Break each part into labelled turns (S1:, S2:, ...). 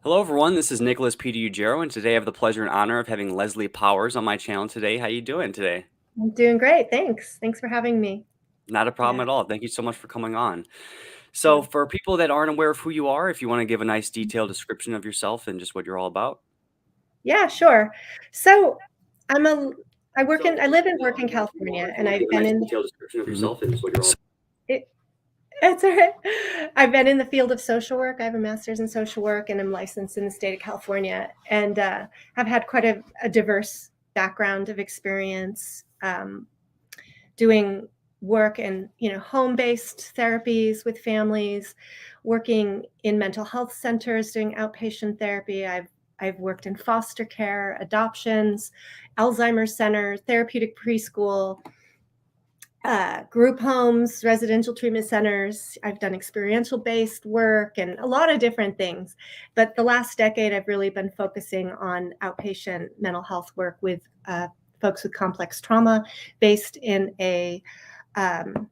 S1: Hello, everyone. This is Nicholas P. Ugero, and today I have the pleasure and honor of having Leslie Powers on my channel today. How you doing today?
S2: I'm doing great. Thanks. Thanks for having me.
S1: Not a problem
S2: Yeah.
S1: at all. Thank you so much for coming on. So,
S2: Yeah.
S1: for people that aren't aware of who you are, if you want to give a nice detailed description of yourself and just what you're all about.
S2: Yeah, sure. So I'm a I
S1: So,
S2: live
S1: for
S2: and
S1: people that
S2: work in
S1: aren't aware of who you are,
S2: California,
S1: if you
S2: and
S1: want to
S2: I've
S1: give a
S2: been
S1: nice
S2: in
S1: detailed description of yourself and just what you're all
S2: it, it's all right. I've been in the field of social work. I have a master's in social work and I'm licensed in the state of California, and have had quite a diverse background of experience doing work in home-based therapies with families, working in mental health centers doing outpatient therapy. I've worked in foster care, adoptions, Alzheimer's center, therapeutic preschool, group homes, residential treatment centers. I've done experiential based work and a lot of different things. But the last decade, I've really been focusing on outpatient mental health work with folks with complex trauma based in um,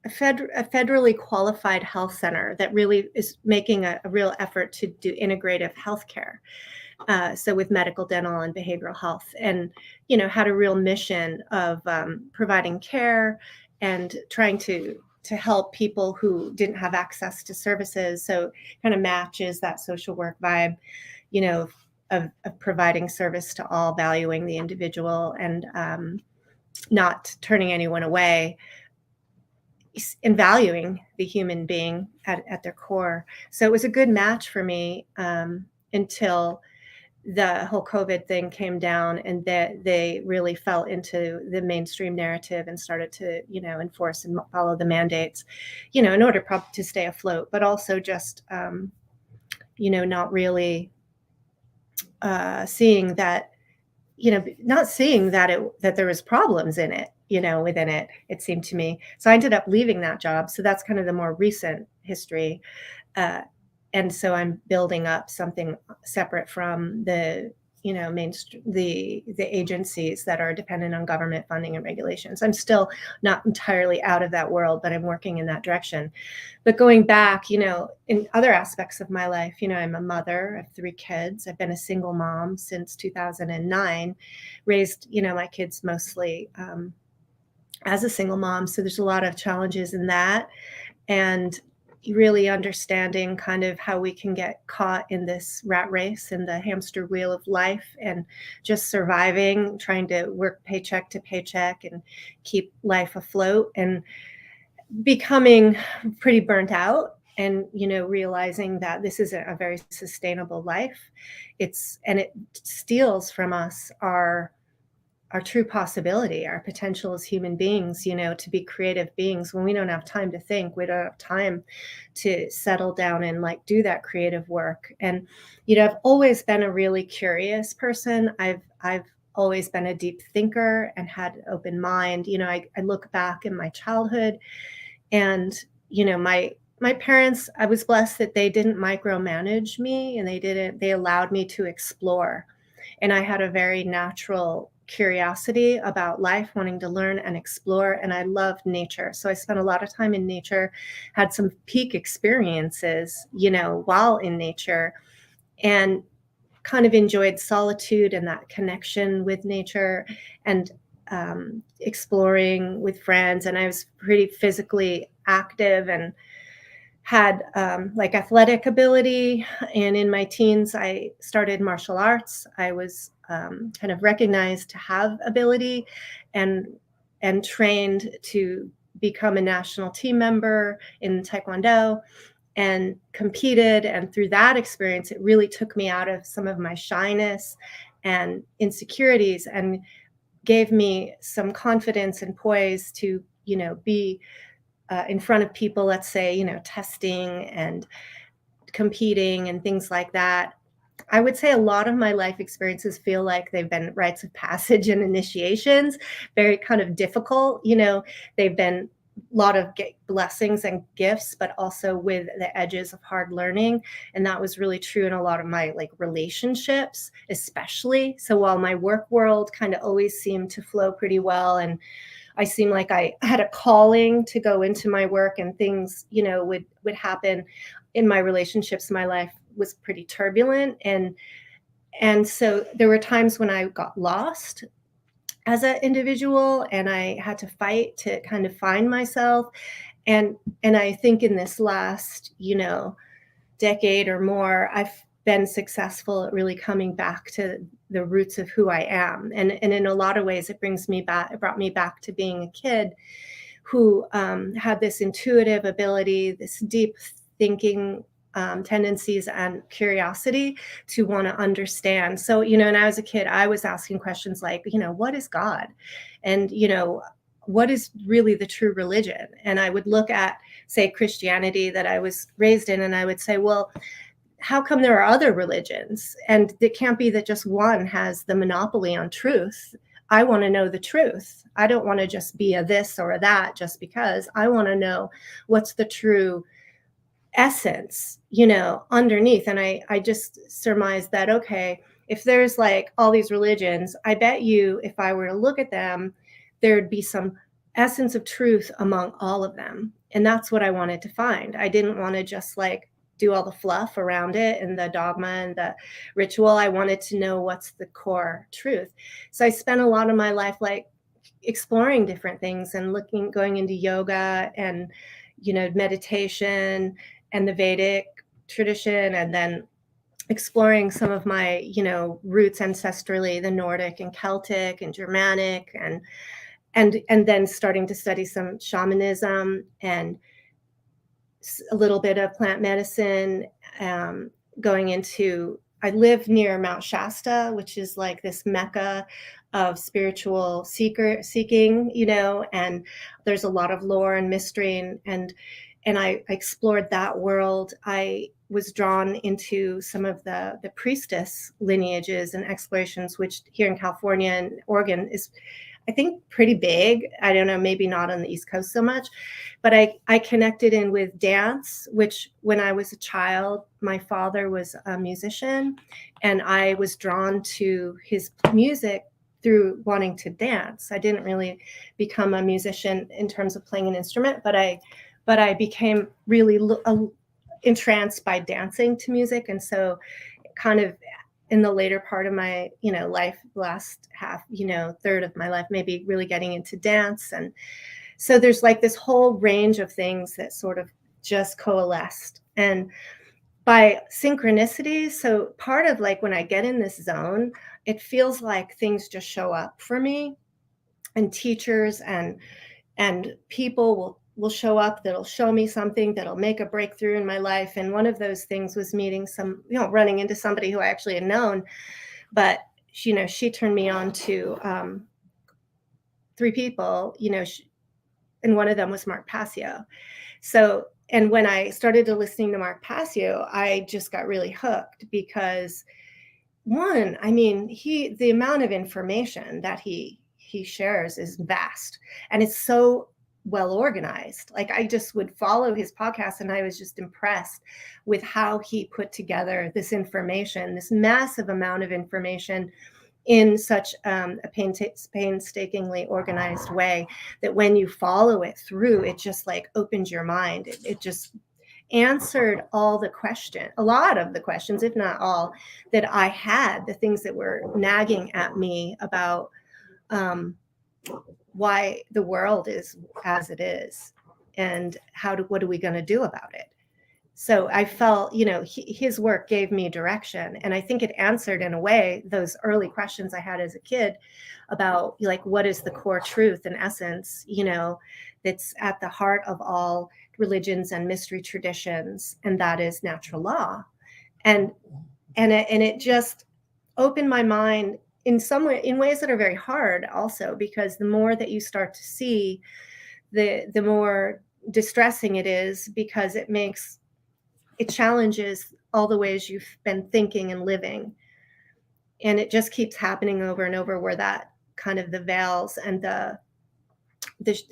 S2: a federally qualified health center that really is making a real effort to do integrative healthcare. So with medical, dental, and behavioral health, and had a real mission of providing care and trying to help people who didn't have access to services. So kind of matches that social work vibe, you know, of providing service to all, valuing the individual, and not turning anyone away, and valuing the human being at their core. So it was a good match for me until the whole COVID thing came down, and that they really fell into the mainstream narrative and started to, enforce and follow the mandates, in order to stay afloat, but also just, not really seeing that, not seeing that that there was problems in it, within it. It seemed to me. So I ended up leaving that job. So that's kind of the more recent history. Uh, and so I'm building up something separate from the the agencies that are dependent on government funding and regulations. I'm still not entirely out of that world, but I'm working in that direction. But going back, in other aspects of my life, I'm a mother of 3 kids. I've been a single mom since 2009, raised my kids mostly as a single mom. So there's a lot of challenges in that, and really understanding kind of how we can get caught in this rat race and the hamster wheel of life and just surviving, trying to work paycheck to paycheck and keep life afloat, and becoming pretty burnt out, and realizing that this isn't a very sustainable life. It steals from us our true possibility, our potential as human beings, to be creative beings. When we don't have time to think, we don't have time to settle down and like do that creative work. And I've always been a really curious person. I've always been a deep thinker and had an open mind. I look back in my childhood, and my parents, I was blessed that they didn't micromanage me, and they allowed me to explore. And I had a very natural curiosity about life, wanting to learn and explore. And I loved nature. So I spent a lot of time in nature, had some peak experiences, while in nature, and kind of enjoyed solitude and that connection with nature, and exploring with friends. And I was pretty physically active and had like athletic ability. And in my teens, I started martial arts. I was kind of recognized to have ability, and trained to become a national team member in Taekwondo, and competed. And through that experience, it really took me out of some of my shyness and insecurities, and gave me some confidence and poise to, be in front of people, let's say, testing and competing and things like that. I would say a lot of my life experiences feel like they've been rites of passage and initiations, very kind of difficult. They've been a lot of blessings and gifts, but also with the edges of hard learning. And that was really true in a lot of my like relationships, especially. So while my work world kind of always seemed to flow pretty well, and I seemed like I had a calling to go into my work, and things, would happen in my relationships, my life was pretty turbulent. And so there were times when I got lost as an individual, and I had to fight to kind of find myself. And I think in this last, decade or more, I've been successful at really coming back to the roots of who I am. And in a lot of ways, it brought me back to being a kid who had this intuitive ability, this deep thinking tendencies and curiosity to want to understand. So, and I was a kid, I was asking questions like, what is God? And, what is really the true religion? And I would look at, say, Christianity that I was raised in, and I would say, well, how come there are other religions? And it can't be that just one has the monopoly on truth. I want to know the truth. I don't want to just be a this or a that just because. I want to know what's the true essence, underneath. And I just surmised that, okay, if there's like all these religions, I bet you if I were to look at them, there'd be some essence of truth among all of them. And that's what I wanted to find. I didn't want to just like do all the fluff around it and the dogma and the ritual. I wanted to know what's the core truth. So I spent a lot of my life like exploring different things and going into yoga and, meditation and the Vedic tradition, and then exploring some of my, roots ancestrally, the Nordic and Celtic and Germanic, and then starting to study some shamanism and a little bit of plant medicine, going into, I live near Mount Shasta, which is like this mecca of spiritual seeking, and there's a lot of lore and mystery, and I explored that world. I was drawn into some of the priestess lineages and explorations, which here in California and Oregon is, I think, pretty big. I don't know, maybe not on the East Coast so much, but I connected in with dance, which when I was a child, my father was a musician, and I was drawn to his music through wanting to dance. I didn't really become a musician in terms of playing an instrument, but I became really entranced by dancing to music. And so kind of in the later part of my, life, last half, third of my life, maybe really getting into dance. And so there's like this whole range of things that sort of just coalesced. And by synchronicity, so part of like when I get in this zone, it feels like things just show up for me, and teachers and people will show up that'll show me something that'll make a breakthrough in my life. And one of those things was meeting running into somebody who I actually had known, but she turned me on to 3 people, and one of them was Mark Passio. So, and when I started to listening to Mark Passio, I just got really hooked because one, I mean, the amount of information that he shares is vast, and it's so well organized. Like I just would follow his podcast, and I was just impressed with how he put together this information, this massive amount of information in such a painstakingly organized way that when you follow it through, it just like opens your mind. It just answered a lot of the questions, if not all, that I had, the things that were nagging at me about why the world is as it is, and what are we going to do about it. So I felt, his work gave me direction, and I think it answered in a way those early questions I had as a kid about like what is the core truth and essence, that's at the heart of all religions and mystery traditions, and that is natural law. And it just opened my mind in ways that are very hard also, because the more that you start to see, the more distressing it is, because it challenges all the ways you've been thinking and living. And it just keeps happening over and over, where that kind of the veils and the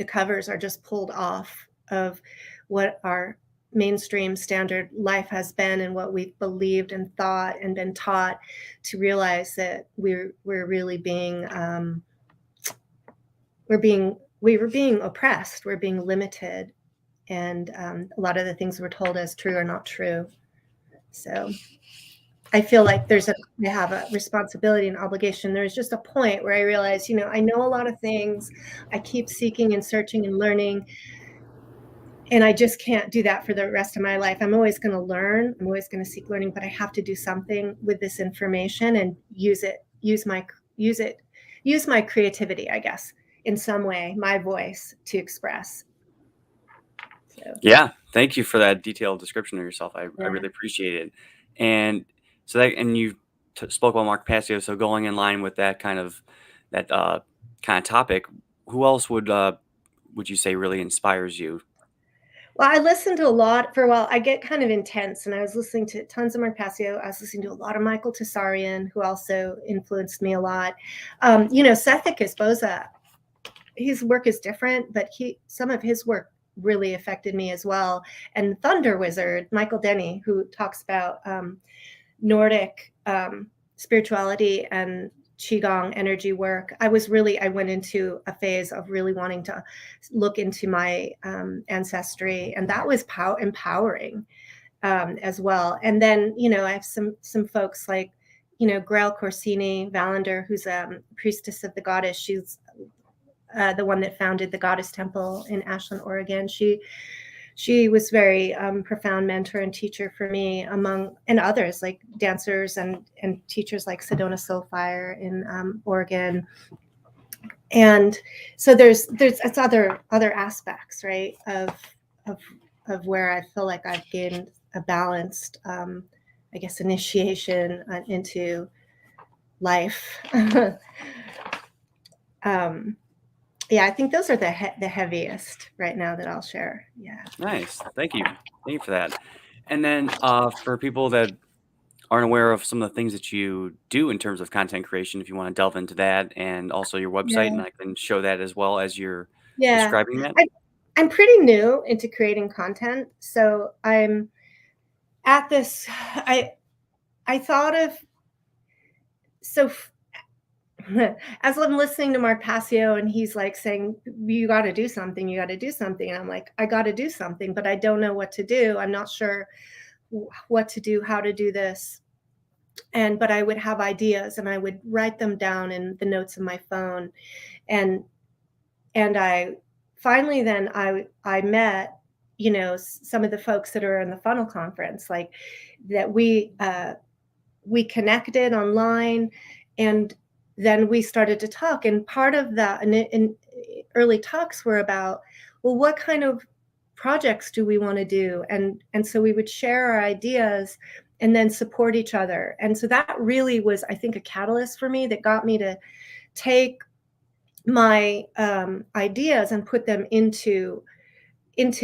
S2: covers are just pulled off of what our mainstream standard life has been, and what we've believed and thought and been taught, to realize that we're really being oppressed, we're being limited, and a lot of the things we're told as true are not true. So I feel like I have a responsibility and obligation. There's just a point where I realize, I know a lot of things. I keep seeking and searching and learning, and I just can't do that for the rest of my life. I'm always going to learn. I'm always going to seek learning, but I have to do something with this information and use my creativity, I guess, in some way, my voice to express. So,
S1: Yeah, thank you for that detailed description of yourself. I
S2: yeah.
S1: really appreciate it. And so that, and you spoke about Mark Passio. So going in line with that kind of topic, who else would you say really inspires you?
S2: Well, I listened to a lot for a while. I get kind of intense, and I was listening to tons of Mark Passio. I was listening to a lot of Michael Tessarian, who also influenced me a lot. Seth Esposa, his work is different, but some of his work really affected me as well. And Thunder Wizard, Michael Denny, who talks about Nordic spirituality and qigong energy work. I went into a phase of really wanting to look into my ancestry, and that was empowering as well. And then I have some folks like Grail Corsini Valander, who's a priestess of the goddess. She's the one that founded the Goddess Temple in Ashland, Oregon. She was very profound mentor and teacher for me, and others like dancers and teachers like Sedona Soulfire in Oregon. And so there's it's other aspects, right, of where I feel like I've gained a balanced, I guess, initiation into life. Yeah, I think those are the heaviest right now that I'll share. Yeah.
S1: Nice, thank you, for that. And then for people that aren't aware of some of the things that you do in terms of content creation, if you want to delve into that, and also your website, and
S2: Yeah.
S1: I can show that as well as you're
S2: Yeah.
S1: describing that.
S2: I'm pretty new into creating content, so I'm at this. I thought of so as I'm listening to Mark Passio, and he's like saying, "You got to do something. You got to do something." And I'm like, "I got to do something, but I don't know what to do. I'm not sure what to do, how to do this." But I would have ideas, and I would write them down in the notes of my phone, and I finally then I met some of the folks that are in the funnel conference, like that we connected online, and then we started to talk, and part of that in early talks were about, well, what kind of projects do we want to do, and so we would share our ideas and then support each other. And so that really was, I think, a catalyst for me that got me to take my ideas and put them into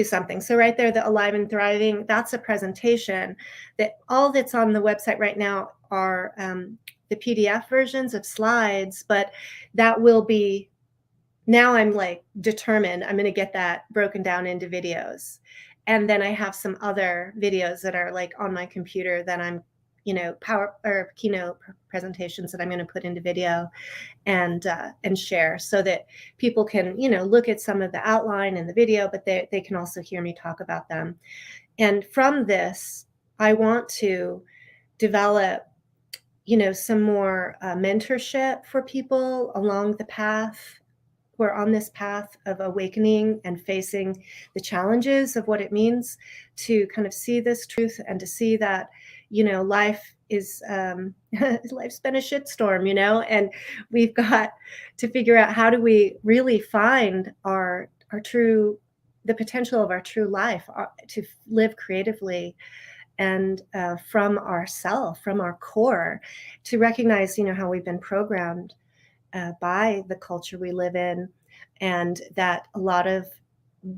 S2: something. So right there, the Alive and Thriving, that's a presentation that all that's on the website right now are the PDF versions of slides, but that will be, now I'm like determined, I'm going to get that broken down into videos. And then I have some other videos that are like on my computer that I'm, power or keynote presentations that I'm going to put into video and share, so that people can look at some of the outline in the video, but they can also hear me talk about them. And from this, I want to develop some more mentorship for people along the path, who are on this path of awakening and facing the challenges of what it means to kind of see this truth, and to see that life is life's been a shitstorm, and we've got to figure out, how do we really find our true, the potential of our true life, to live creatively, and from from our core, to recognize how we've been programmed by the culture we live in, and that a lot of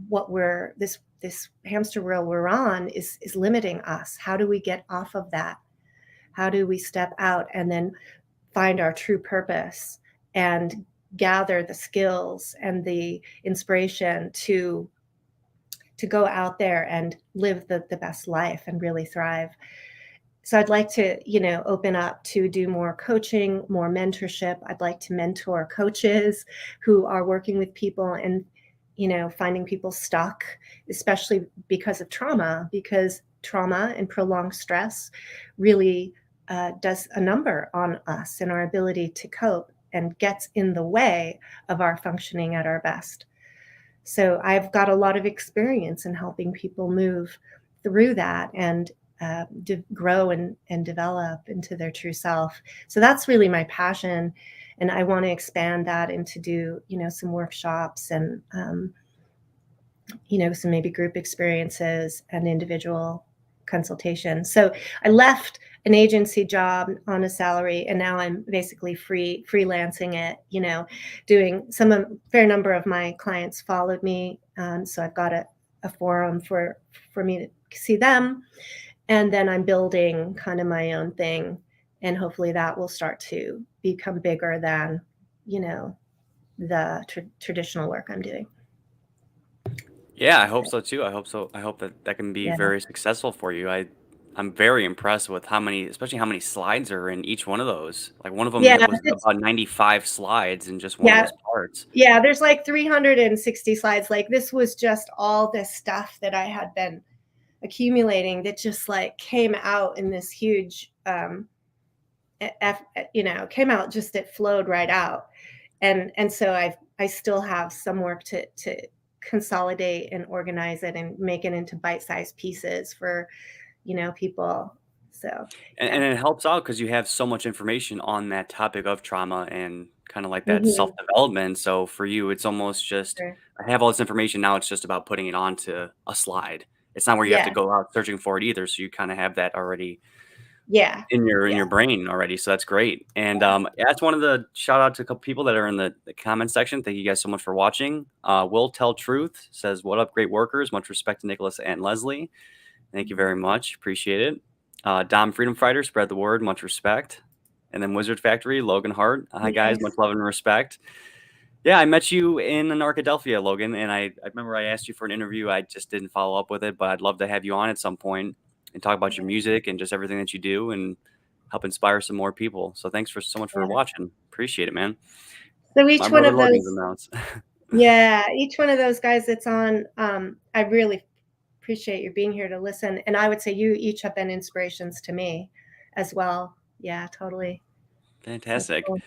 S2: what we're this hamster wheel we're on is limiting us. How do we get off of that? How do we step out and then find our true purpose, and gather the skills and the inspiration to go out there and live the best life and really thrive? So I'd like to, open up to do more coaching, more mentorship. I'd like to mentor coaches who are working with people and, finding people stuck, especially because of trauma, because trauma and prolonged stress really does a number on us and our ability to cope and gets in the way of our functioning at our best. So I've got a lot of experience in helping people move through that and grow and develop into their true self. So that's really my passion. And I want to expand that into do, some workshops and, some maybe group experiences and individual consultation. So I left an agency job on a salary, and now I'm basically freelancing it, doing fair number of my clients followed me. So I've got a forum for me to see them. And then I'm building kind of my own thing. And hopefully that will start to become bigger than, the traditional work I'm doing.
S1: Yeah, I hope so too. I hope so. I hope that that can be
S2: Yeah.
S1: very successful for you. I'm very impressed with especially how many slides are in each one of those. Like one of them
S2: Yeah.
S1: was about 95 slides in just one of
S2: Yeah.
S1: those parts.
S2: Yeah. There's like 360 slides. Like this was just all this stuff that I had been accumulating that just like came out in this huge, came out, just it flowed right out. And so I still have some work to consolidate and organize it and make it into bite-sized pieces for, people. So,
S1: And
S2: yeah.
S1: it helps out because you have so much information on that topic of trauma and kind of like that
S2: Mhm.
S1: self-development. So for you, it's almost just,
S2: Sure.
S1: I have all this information now. It's just about putting it onto a slide. It's not where you have to
S2: Yeah.
S1: go out searching for it either. So you kind of have that already
S2: Yeah.
S1: in
S2: Yeah.
S1: your brain already. So that's great. And that's one of the shout out to a couple people that are in the comment section. Thank you guys so much for watching. Will Tell Truth says, "What up, great workers? Much respect to Nicholas and Leslie. Thank you very much. Appreciate it." Dom Freedom Fighter, spread the word. Much respect. And then Wizard Factory, Logan Hart. Hi, guys. Much
S2: Nice.
S1: love and respect. Yeah, I met you in Arkadelphia, Logan. And I remember I asked you for an interview. I just didn't follow up with it, but I'd love to have you on at some point and talk about your music and just everything that you do and help inspire some more people. So thanks for so much for
S2: Yeah.
S1: watching. Appreciate it, man.
S2: So
S1: My
S2: each one
S1: brother
S2: of
S1: Logan's
S2: those,
S1: in the house.
S2: yeah, each one of those guys that's on, I really appreciate you being here to listen. And I would say you each have been inspirations to me as well. Yeah, totally. That's
S1: Fantastic.
S2: cool.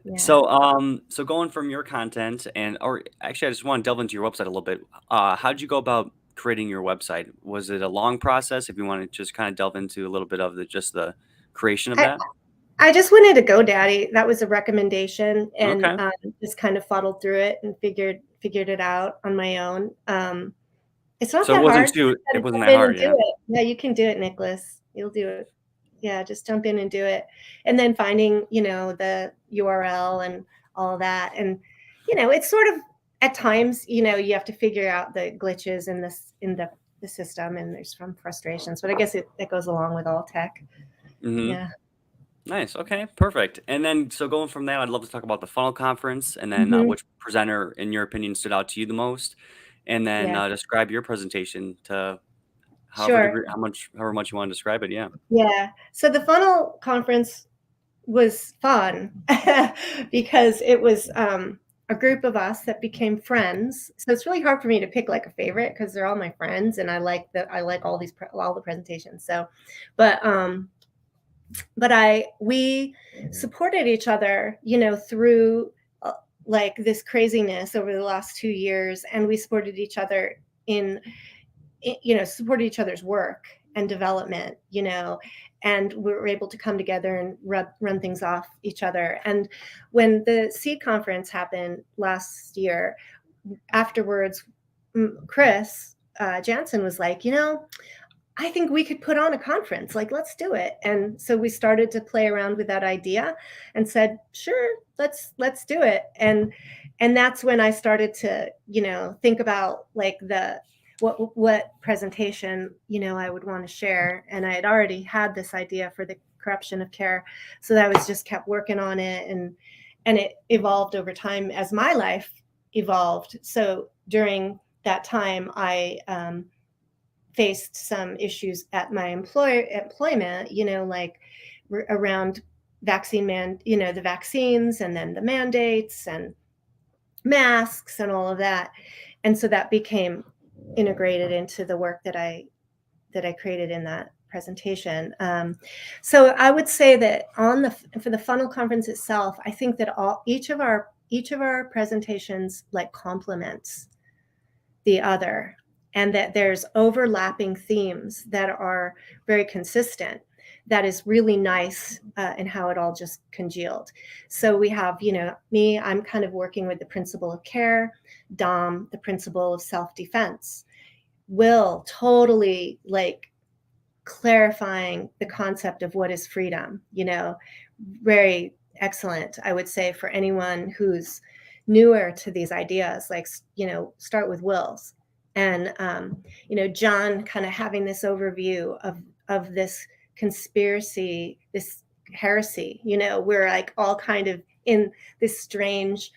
S2: Yeah.
S1: So, so going from your content or actually, I just want to delve into your website a little bit. How'd you go about creating your website? Was it a long process? If you want to just kind of delve into a little bit of just the creation of
S2: I,
S1: that.
S2: I just wanted to GoDaddy. That was a recommendation, and
S1: Okay.
S2: just kind of fuddled through it and figured it out on my own. It's not
S1: So
S2: that hard. You just
S1: it
S2: gotta
S1: wasn't
S2: jump
S1: that
S2: in and
S1: hard.
S2: do
S1: Yeah.
S2: it. Yeah, you can do it, Nicholas. You'll do it. Yeah, just jump in and do it. And then finding, the URL and all that. And, it's sort of at times, you have to figure out the glitches in the system, and there's some frustrations. But I guess it goes along with all tech.
S1: Mm-hmm.
S2: Yeah.
S1: Nice. Okay. Perfect. And then, so going from there, I'd love to talk about the funnel conference, and then
S2: Hmm.
S1: which presenter, in your opinion, stood out to you the most, and then
S2: Yeah.
S1: describe your presentation to
S2: Sure.
S1: however much you want to describe it. Yeah.
S2: Yeah. So the funnel conference was fun because it was a group of us that became friends. So it's really hard for me to pick like a favorite because they're all my friends, and I like all the presentations. So, but we supported each other, through like this craziness over the last 2 years, and we supported each other in supported each other's work and development, and we were able to come together and run things off each other. And when the seed conference happened last year, afterwards, Chris Jansen was like, I think we could put on a conference. Like, let's do it. And so we started to play around with that idea and said, sure, let's do it. And that's when I started to, think about like what presentation, I would want to share. And I had already had this idea for the corruption of care. So that I was just kept working on it, and it evolved over time as my life evolved. So during that time, I faced some issues at my employment, like around the vaccines, and then the mandates and masks and all of that. And so that became integrated into the work that that I created in that presentation. So I would say that for the funnel conference itself, I think that each of our presentations like complements the other, and that there's overlapping themes that are very consistent. That is really nice in how it all just congealed. So we have, me, I'm kind of working with the principle of care, Dom, the principle of self-defense, Will totally like clarifying the concept of what is freedom, very excellent, I would say, for anyone who's newer to these ideas, like, start with Will's. And, John kind of having this overview of this conspiracy, this heresy, we're like all kind of in this strange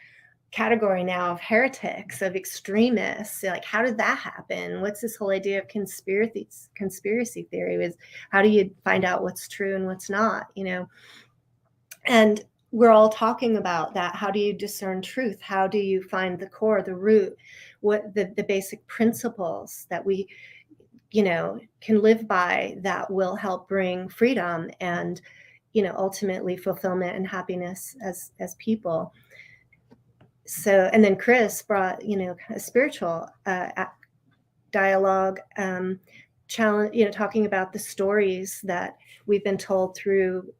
S2: category now of heretics, of extremists. Like, how did that happen? What's this whole idea of conspiracy theory? Is how do you find out what's true and what's not? And we're all talking about that. How do you discern truth? How do you find the core, the root, what the basic principles that we can live by that will help bring freedom and ultimately fulfillment and happiness as people. So, and then Chris brought, a spiritual dialogue, challenge, talking about the stories that we've been told through,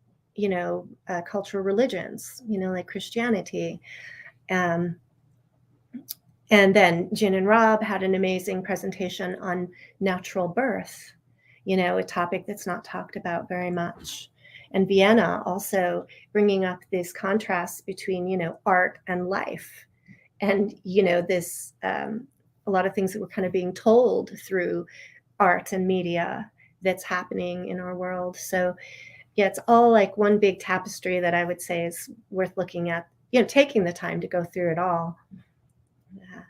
S2: cultural religions, like Christianity. And then Jen and Rob had an amazing presentation on natural birth, a topic that's not talked about very much. And Vienna also bringing up these contrasts between, art and life. And, this, a lot of things that we're kind of being told through art and media that's happening in our world. So, yeah, it's all like one big tapestry that I would say is worth looking at, taking the time to go through it all. Yeah.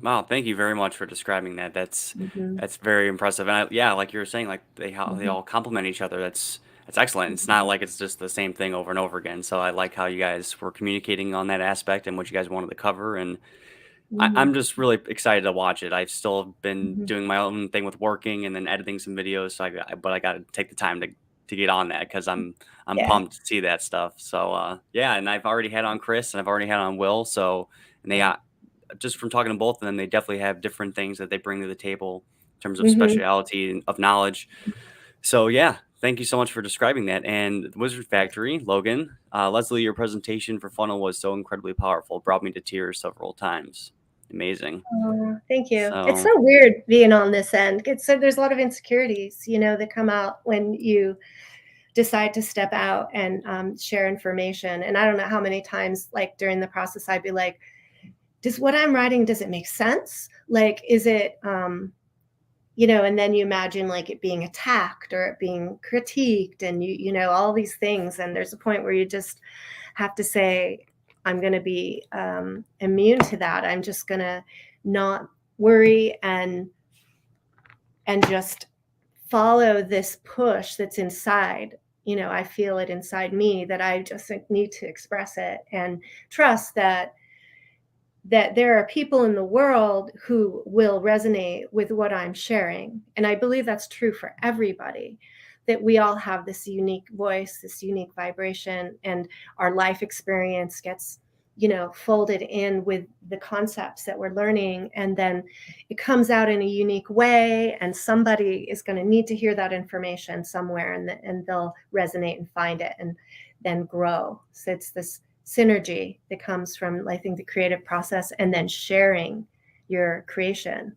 S1: Wow, thank you very much for describing that. That's
S2: Mm-hmm.
S1: that's very impressive. And yeah, like you were saying, like how they
S2: Mm-hmm.
S1: all complement each other. That's excellent. It's not like it's just the same thing over and over again. So I like how you guys were communicating on that aspect and what you guys wanted to cover. And
S2: Mm-hmm.
S1: I'm just really excited to watch it. I've still been
S2: Mm-hmm.
S1: doing my own thing with working and then editing some videos. So but I got to take the time to get on that because I'm
S2: Yeah.
S1: pumped to see that stuff. So yeah, and I've already had on Chris and I've already had on Will. So and they just from talking to both of them, they definitely have different things that they bring to the table in terms of
S2: Mm-hmm.
S1: speciality and of knowledge. So yeah, thank you so much for describing that. And the Wizard Factory, Logan, Leslie, your presentation for Funnel was so incredibly powerful. It brought me to tears several times. Amazing.
S2: Oh, thank you. It's
S1: So
S2: so weird being on this end. There's a lot of insecurities, that come out when you decide to step out and share information. And I don't know how many times, like during the process, I'd be like, does what I'm writing, does it make sense? Like, is it, and then you imagine like it being attacked or it being critiqued and all these things. And there's a point where you just have to say, I'm going to be immune to that. I'm just going to not worry and just follow this push that's inside. I feel it inside me that I just need to express it and trust that there are people in the world who will resonate with what I'm sharing. And I believe that's true for everybody, that we all have this unique voice, this unique vibration, and our life experience gets, folded in with the concepts that we're learning. And then it comes out in a unique way, and somebody is going to need to hear that information somewhere, and they'll resonate and find it and then grow. So it's this synergy that comes from, I think, the creative process and then sharing your creation.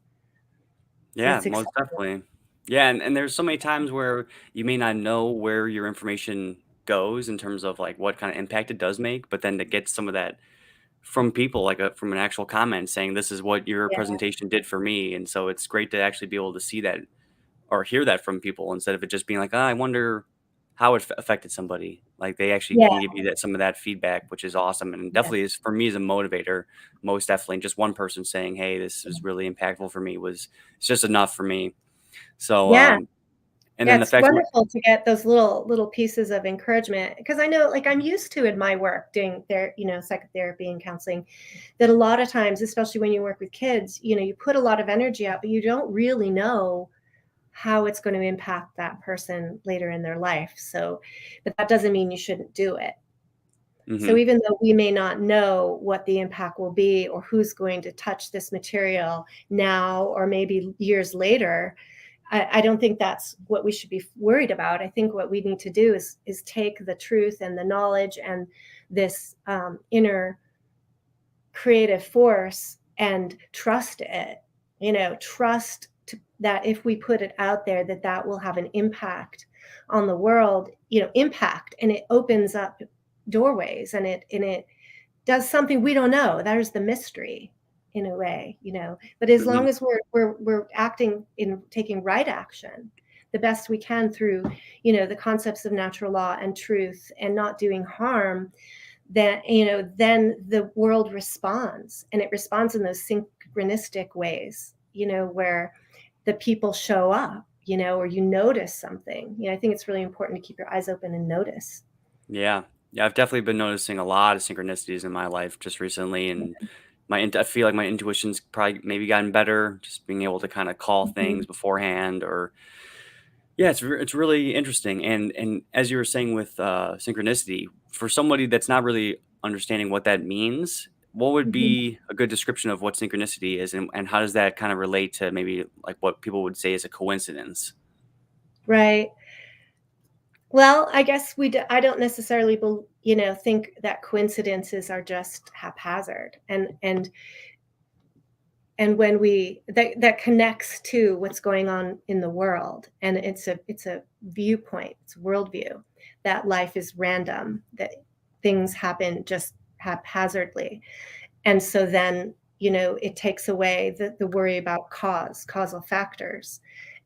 S2: So
S1: yeah,
S2: it's
S1: most
S2: exciting.
S1: definitely. Yeah, and there's so many times where you may not know where your information goes in terms of like what kind of impact it does make, but then to get some of that from people, like from an actual comment saying this is what your
S2: Yeah,
S1: presentation did for me, and so it's great to actually be able to see that or hear that from people instead of it just being like, I wonder how it affected somebody. Like they actually
S2: yeah,
S1: can give you that some of that feedback, which is awesome, and
S2: yeah,
S1: definitely is for me as a motivator. Most definitely, just one person saying, "Hey, this is really impactful for me," was it's just enough for me. So,
S2: yeah.
S1: and
S2: Yeah,
S1: then the
S2: it's
S1: fact,
S2: wonderful to get those little pieces of encouragement, because I know, like, I'm used to in my work doing psychotherapy and counseling, that a lot of times, especially when you work with kids, you put a lot of energy out, but you don't really know how it's going to impact that person later in their life. So, but that doesn't mean you shouldn't do it. So
S1: Mhm.
S2: even though we may not know what the impact will be or who's going to touch this material now or maybe years later, I don't think that's what we should be worried about. I think what we need to do is take the truth and the knowledge and this inner creative force and trust it. Trust that if we put it out there, that will have an impact on the world. Impact, and it opens up doorways, and it does something we don't know. There's the mystery in a way. But as long
S1: Mhm.
S2: as we're acting in taking right action the best we can through, the concepts of natural law and truth and not doing harm, then the world responds, and it responds in those synchronistic ways, where the people show up, or you notice something. I think it's really important to keep your eyes open and notice.
S1: Yeah. Yeah, I've definitely been noticing a lot of synchronicities in my life just recently, and I feel like my intuition's probably maybe gotten better, just being able to kinda call things
S2: Mhm.
S1: beforehand. Or yeah, it's really interesting, and as you were saying with, synchronicity, for somebody that's not really understanding what that means, what would
S2: Mhm.
S1: be a good description of what synchronicity is, and how does that kinda relate to maybe, like, what people would say is a coincidence?
S2: Right. Well, I guess I don't necessarily think that coincidences are just haphazard, and when that connects to what's going on in the world, and it's a viewpoint, it's a worldview, that life is random, that things happen just haphazardly. And so then, it takes away the worry about causal factors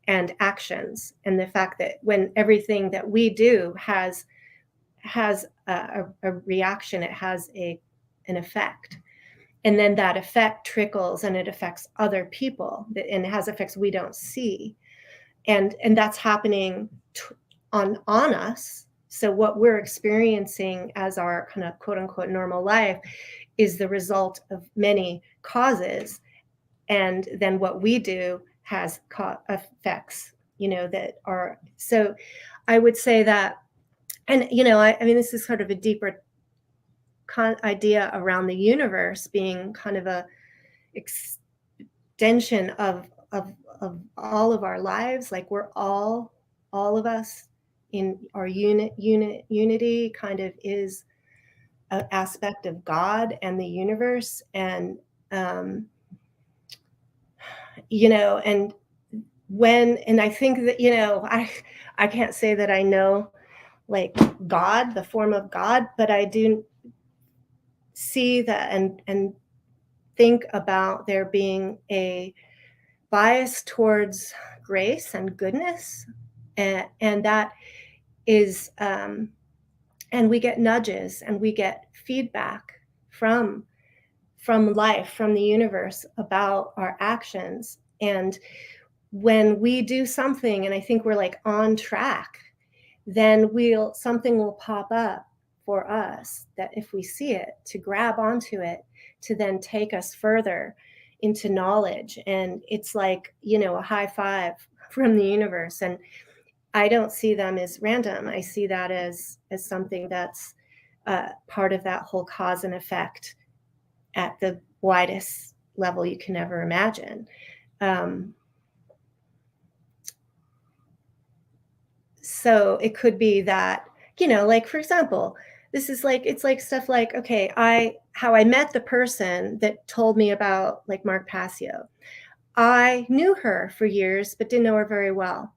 S2: and actions, and the fact that when everything that we do has a reaction, it has an effect, and then that effect trickles and it affects other people, and it has effects we don't see, and that's happening on us. So what we're experiencing as our kind of quote unquote normal life is the result of many causes, and then what we do has effects, that are. So I would say that, and I mean, this is sort of a deeper idea around the universe being kind of a extension of all of our lives. Like we're all of us in our unity kind of is an aspect of God and the universe. Um and and I think that, I can't say that I know, like, God, the form of God, but I do see that and think about there being a bias towards grace and goodness, and that is and we get nudges and we get feedback from life, from the universe, about our actions. And when we do something and I think we're like on track, then something will pop up for us, that if we see it, to grab onto it, to then take us further into knowledge. And it's like, a high five from the universe. And I don't see them as random. I see that as something that's part of that whole cause and effect at the widest level you can ever imagine. Um, so it could be that, like, for example, this is like, it's like stuff like, okay, how I met the person that told me about, like, Mark Passio. I knew her for years but didn't know her very well.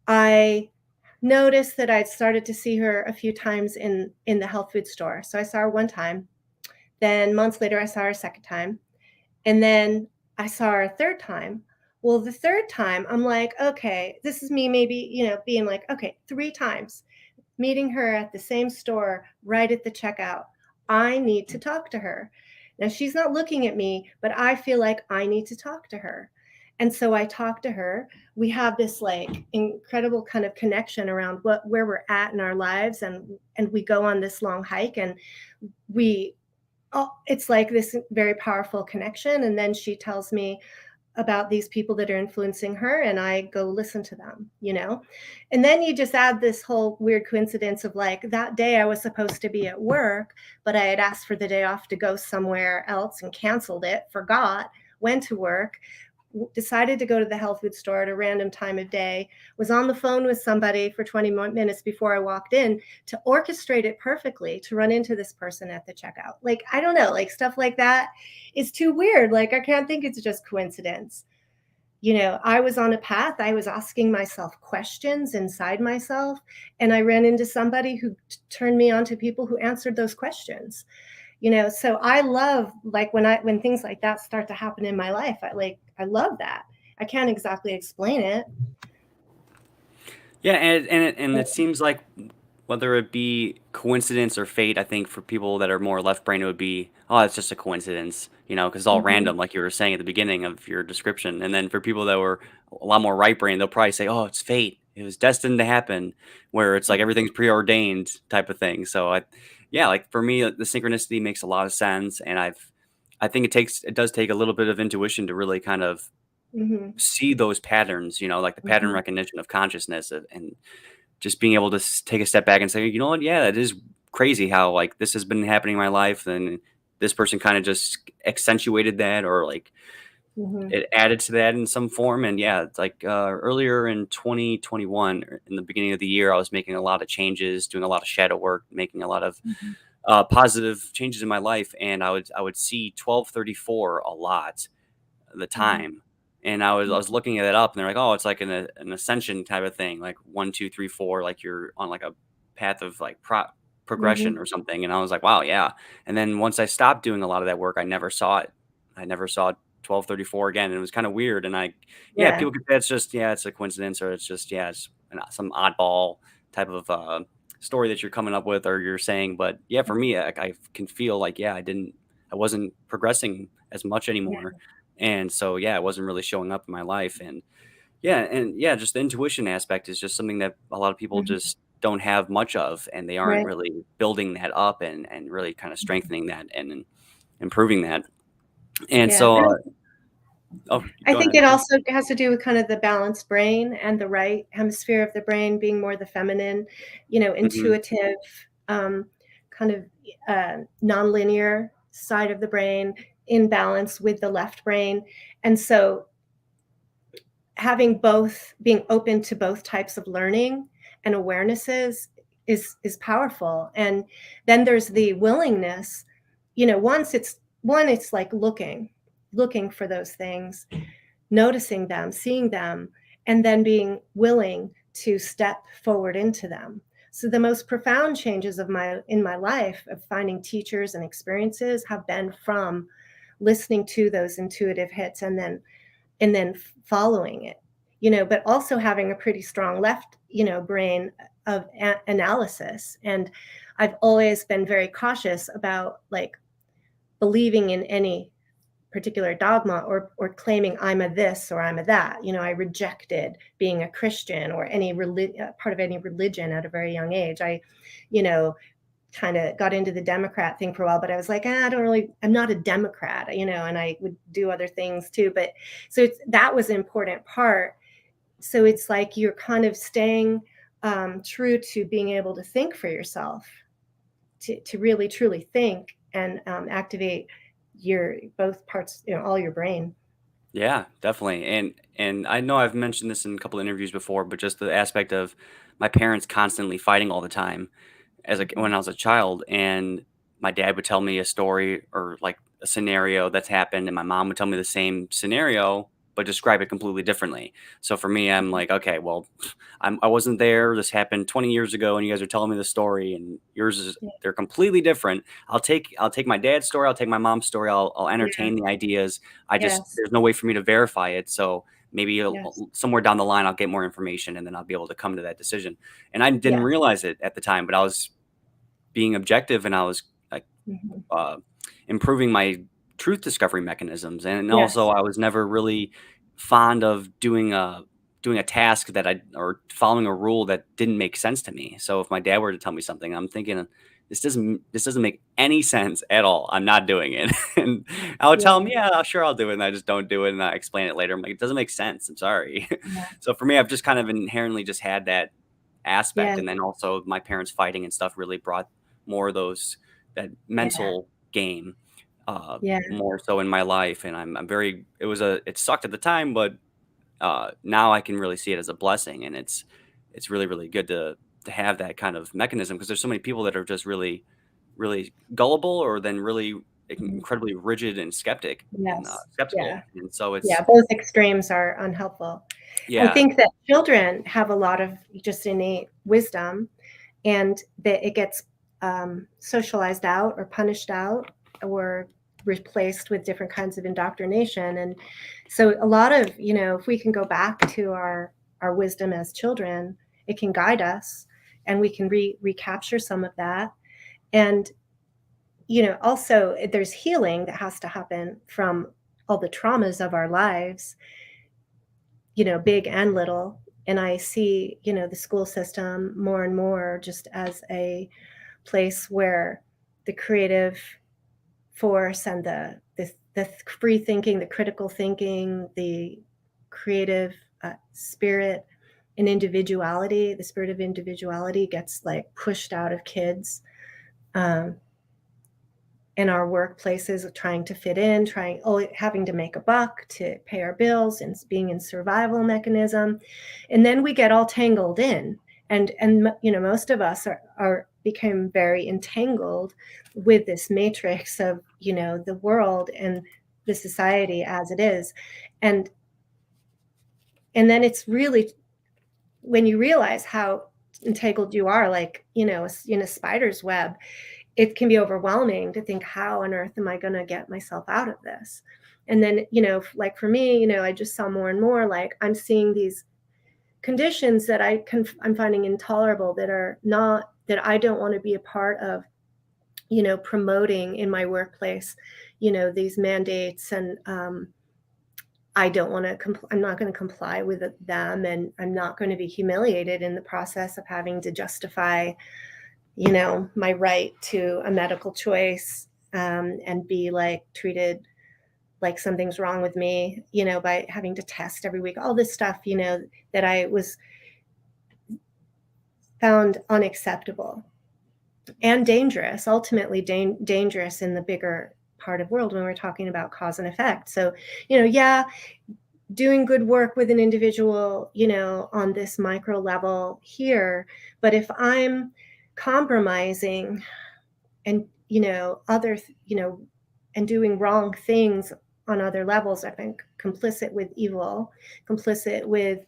S2: I noticed that I'd started to see her a few times in the health food store. So I saw her one time, then months later I saw her a second time, and then I saw her a third time. Well, the third time, I'm like, okay, this is me maybe, being like, okay, three times, meeting her at the same store, right at the checkout. I need to talk to her. Now, she's not looking at me, but I feel like I need to talk to her. And so I talk to her. We have this like incredible kind of connection around where we're at in our lives, and we go on this long hike, and we it's like this very powerful connection. And then she tells me, about these people that are influencing her, and I go listen to them, you know? And then you just add this whole weird coincidence of like that day I was supposed to be at work, but I had asked for the day off to go somewhere else and canceled it, forgot, went to work, decided to go to the health food store at a random time of day, was on the phone with somebody for 20 minutes before I walked in to orchestrate it perfectly to run into this person at the checkout. Like, I don't know, like stuff like that is too weird. Like, I can't think it's just coincidence. You know, I was on a path, I was asking myself questions inside myself, and I ran into somebody who turned me on to people who answered those questions. You know, so I love like when things like that start to happen in my life, I love that. I can't exactly explain it.
S1: Yeah, and it seems like whether it be coincidence or fate, I think for people that are more left brain, it would be, oh, it's just a coincidence, you know, because it's all
S2: Mhm,
S1: random, like you were saying at the beginning of your description. And then for people that were a lot more right brain, they'll probably say, oh, it's fate. It was destined to happen, where it's like everything's preordained type of thing. So yeah, like for me, the synchronicity makes a lot of sense, and I think it does take a little bit of intuition to really kind of
S2: mhm,
S1: see those patterns, you know, like the pattern
S2: mhm,
S1: recognition of consciousness, and just being able to take a step back and say, you know what, yeah, it is crazy how like this has been happening in my life, and this person kind of just accentuated that, or like
S2: mhm.
S1: it added to that in some form. And yeah, it's like earlier in 2021, in the beginning of the year, I was making a lot of changes, doing a lot of shadow work, making a lot of
S2: Mhm.
S1: positive changes in my life, and I would see 1234 a lot the
S2: Mhm.
S1: time. And I was looking it up, and they're like, "Oh, it's like an ascension type of thing, like 1, 2, 3, 4, like you're on like a path of like progression
S2: Mhm.
S1: or something." And I was like, "Wow, yeah." And then once I stopped doing a lot of that work, I never saw it. I never saw 1234 again, and it was kind of weird. And yeah,
S2: Yeah.
S1: people could say it's just, yeah, it's a coincidence, or it's just, yeah, it's some oddball type of story that you're coming up with or you're saying. But yeah, for me, I can feel like, yeah, I wasn't progressing as much anymore,
S2: Yeah.
S1: and so, yeah, it wasn't really showing up in my life. And yeah, just the intuition aspect is just something that a lot of people
S2: Mhm.
S1: just don't have much of, and they aren't
S2: Right.
S1: really building that up and really kind of
S2: Mhm.
S1: strengthening that and improving that. And
S2: Yeah.
S1: so,
S2: And
S1: oh,
S2: I
S1: go
S2: think
S1: ahead.
S2: it also has to do with kind of the balanced brain and the right hemisphere of the brain being more the feminine, you know,
S1: Mhm.
S2: intuitive, um, kind of nonlinear side of the brain in balance with the left brain. And so having both, being open to both types of learning and awarenesses is powerful. And then there's the willingness, you know, it's like looking for those things, noticing them, seeing them, and then being willing to step forward into them. So the most profound changes of my in my life of finding teachers and experiences have been from listening to those intuitive hits and then following it, you know, but also having a pretty strong left, you know, brain of analysis. And I've always been very cautious about like believing in any particular dogma or claiming I'm a this or I'm a that. You know, I rejected being a Christian or any part of any religion at a very young age. I, you know, kind of got into the Democrat thing for a while, but I was like, I don't really, I'm not a Democrat, you know, and I would do other things too. But so that was an important part. So it's like you're kind of staying true to being able to think for yourself, to really truly think and activate your both parts, you know, all your brain.
S1: Yeah, definitely. And I know I've mentioned this in a couple interviews before, but just the aspect of my parents constantly fighting all the time when
S2: Mhm.
S1: I was a child, and my dad would tell me a story or like a scenario that's happened, and my mom would tell me the same scenario but describe it completely differently. So for me, I'm like, okay, well, I wasn't there. This happened 20 years ago, and you guys are telling me the story, and yours is
S2: Yeah.
S1: they're completely different. I'll take my dad's story. I'll take my mom's story. I'll
S2: Yeah.
S1: entertain the ideas. I just
S2: Yes.
S1: there's no way for me to verify it. So maybe
S2: Yes.
S1: somewhere down the line, I'll get more information, and then I'll be able to come to that decision. And I didn't
S2: Yeah.
S1: realize it at the time, but I was being objective, and I was like
S2: Mhm.
S1: uh, improving my truth discovery mechanisms. And also,
S2: Yes.
S1: I was never really fond of doing doing a task that or following a rule that didn't make sense to me. So if my dad were to tell me something, I'm thinking, this doesn't make any sense at all. I'm not doing it. And I would tell him,
S2: Yeah.
S1: yeah, sure, I'll do it. And I just don't do it. And I explain it later. I'm like, it doesn't make sense. I'm sorry.
S2: Yeah.
S1: So for me, I've just kind of inherently just had that aspect.
S2: Yeah.
S1: And then also my parents fighting and stuff really brought more of that
S2: Yeah.
S1: mental game,
S2: Yeah.
S1: more so in my life. And it sucked at the time, but now I can really see it as a blessing, and it's really really good to have that kind of mechanism, because there's so many people that are just really really gullible, or then really
S2: Mhm.
S1: incredibly rigid and
S2: Yes. Yeah.
S1: skeptical, and so
S2: Yeah,
S1: it's
S2: both extremes are unhelpful. I
S1: yeah.
S2: think that children have a lot of just innate wisdom, and that it gets socialized out or punished out or replaced with different kinds of indoctrination. And so a lot of, if we can go back to our wisdom as children, it can guide us, and we can recapture some of that. And also there's healing that has to happen from all the traumas of our lives, big and little. And I see, the school system more and more just as a place where the creative force and the free thinking, the critical thinking, the creative spirit and individuality, the spirit of individuality gets like pushed out of kids. Um, in our workplaces, trying to fit in, having to make a buck to pay our bills, and being in survival mechanism. And then we get all tangled in. And most of us are become very entangled with this matrix of, the world and the society as it is. And then it's really, when you realize how entangled you are, like, in a spider's web, it can be overwhelming to think, how on earth am I going to get myself out of this? And then, like for me, I just saw more and more, like I'm seeing these conditions that I'm finding intolerable, that I don't want to be a part of, promoting in my workplace, these mandates. And I don't want to, I'm not going to comply with them. And I'm not going to be humiliated in the process of having to justify, my right to a medical choice, and be like treated like something's wrong with me, by having to test every week, all this stuff, that I was found unacceptable and dangerous, ultimately dangerous in the bigger part of world when we're talking about cause and effect. So, yeah, doing good work with an individual, on this micro level here. But if I'm compromising and, other, and doing wrong things on other levels, I think complicit with evil, complicit with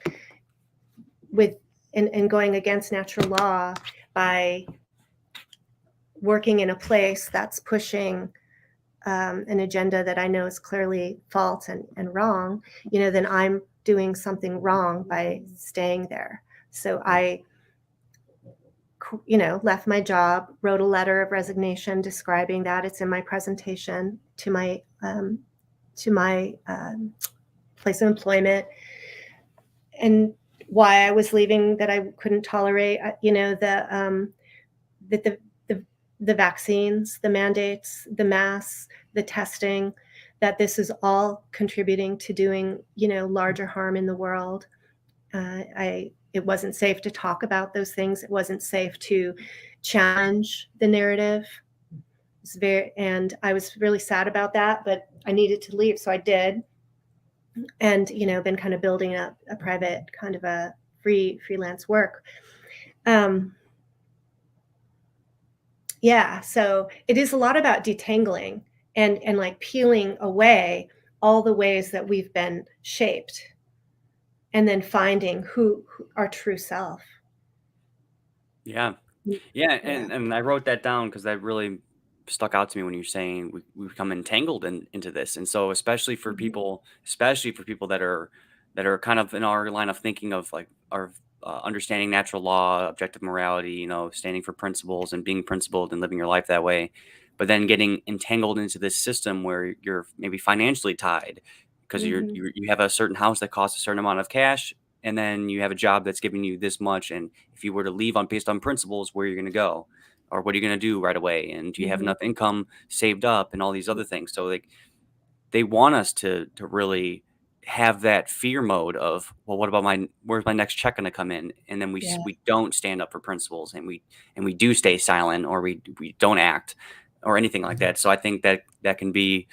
S2: and going against natural law by working in a place that's pushing an agenda that I know is clearly false and wrong, then I'm doing something wrong by staying there. So I, left my job, wrote a letter of resignation describing that. It's in my presentation to my place of employment, and why I was leaving, that I couldn't tolerate, the the vaccines, the mandates, the masks, the testing, that this is all contributing to doing, larger harm in the world. It wasn't safe to talk about those things. It wasn't safe to challenge the narrative. And I was really sad about that, but I needed to leave, so I did. And been kind of building up a private kind of a freelance work. Um, yeah, so it is a lot about detangling and like peeling away all the ways that we've been shaped, and then finding who our true self.
S1: Yeah. Yeah,
S2: Yeah.
S1: and I wrote that down because that really stuck out to me when you're saying we become entangled into this. And so
S2: Mhm.
S1: especially for people that are kind of in our line of thinking of like our understanding natural law, objective morality, standing for principles and being principled and living your life that way, but then getting entangled into this system where you're maybe financially tied because
S2: Mhm.
S1: you have a certain house that costs a certain amount of cash. and then you have a job that's giving you this much, and if you were to leave on based on principles, where you're going to go, or what are you going to do right away, and do you have
S2: Mhm.
S1: enough income saved up, and all these other things. So like they want us to really have that fear mode of, well, what about where's my next check going to come in, and then
S2: Yeah.
S1: we don't stand up for principles, and we do stay silent, or we don't act or anything like that. So I think that that can be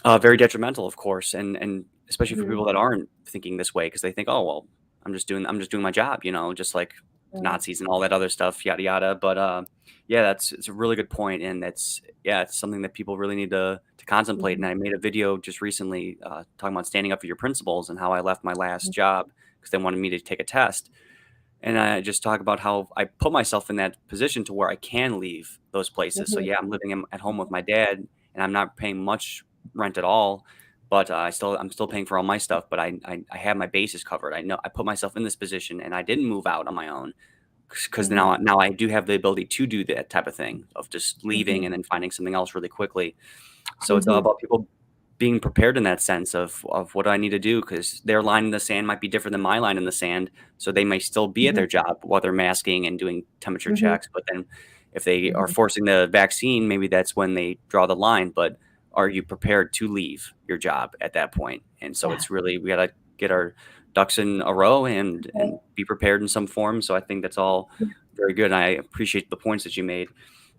S1: very detrimental, of course, and especially for
S2: Mhm.
S1: people that aren't thinking this way, because they think, oh well, I'm just doing my job, just like the
S2: Yeah.
S1: Nazis and all that other stuff, yada yada. But yeah, it's a really good point, and it's something that people really need to contemplate. And
S2: Mhm.
S1: I made a video just recently talking about standing up for your principles and how I left my last
S2: Mhm.
S1: job because they wanted me to take a test. And I just talk about how I put myself in that position to where I can leave those places. So
S2: Mhm.
S1: yeah, I'm living at home with my dad, and I'm not paying much rent at all, but I'm still paying for all my stuff. But I have my bases covered. I know I put myself in this position, and I didn't move out on my own because
S2: Mhm.
S1: now I do have the ability to do that type of thing of just leaving
S2: Mhm.
S1: and then finding something else really quickly. So it's all
S2: Mhm.
S1: about people being prepared in that sense of what do I need to do, because their line in the sand might be different than my line in the sand. So they may still be at
S2: Mhm.
S1: their job while they're masking and doing temperature
S2: Mhm.
S1: checks. But then if they are
S2: Mhm.
S1: forcing the vaccine, maybe that's when they draw the line. But are you prepared to leave your job at that point? And so
S2: Yeah.
S1: it's really, we got to get our ducks in a row
S2: Okay.
S1: and be prepared in some form. So I think that's all
S2: Yeah.
S1: very good. And I appreciate the points that you made.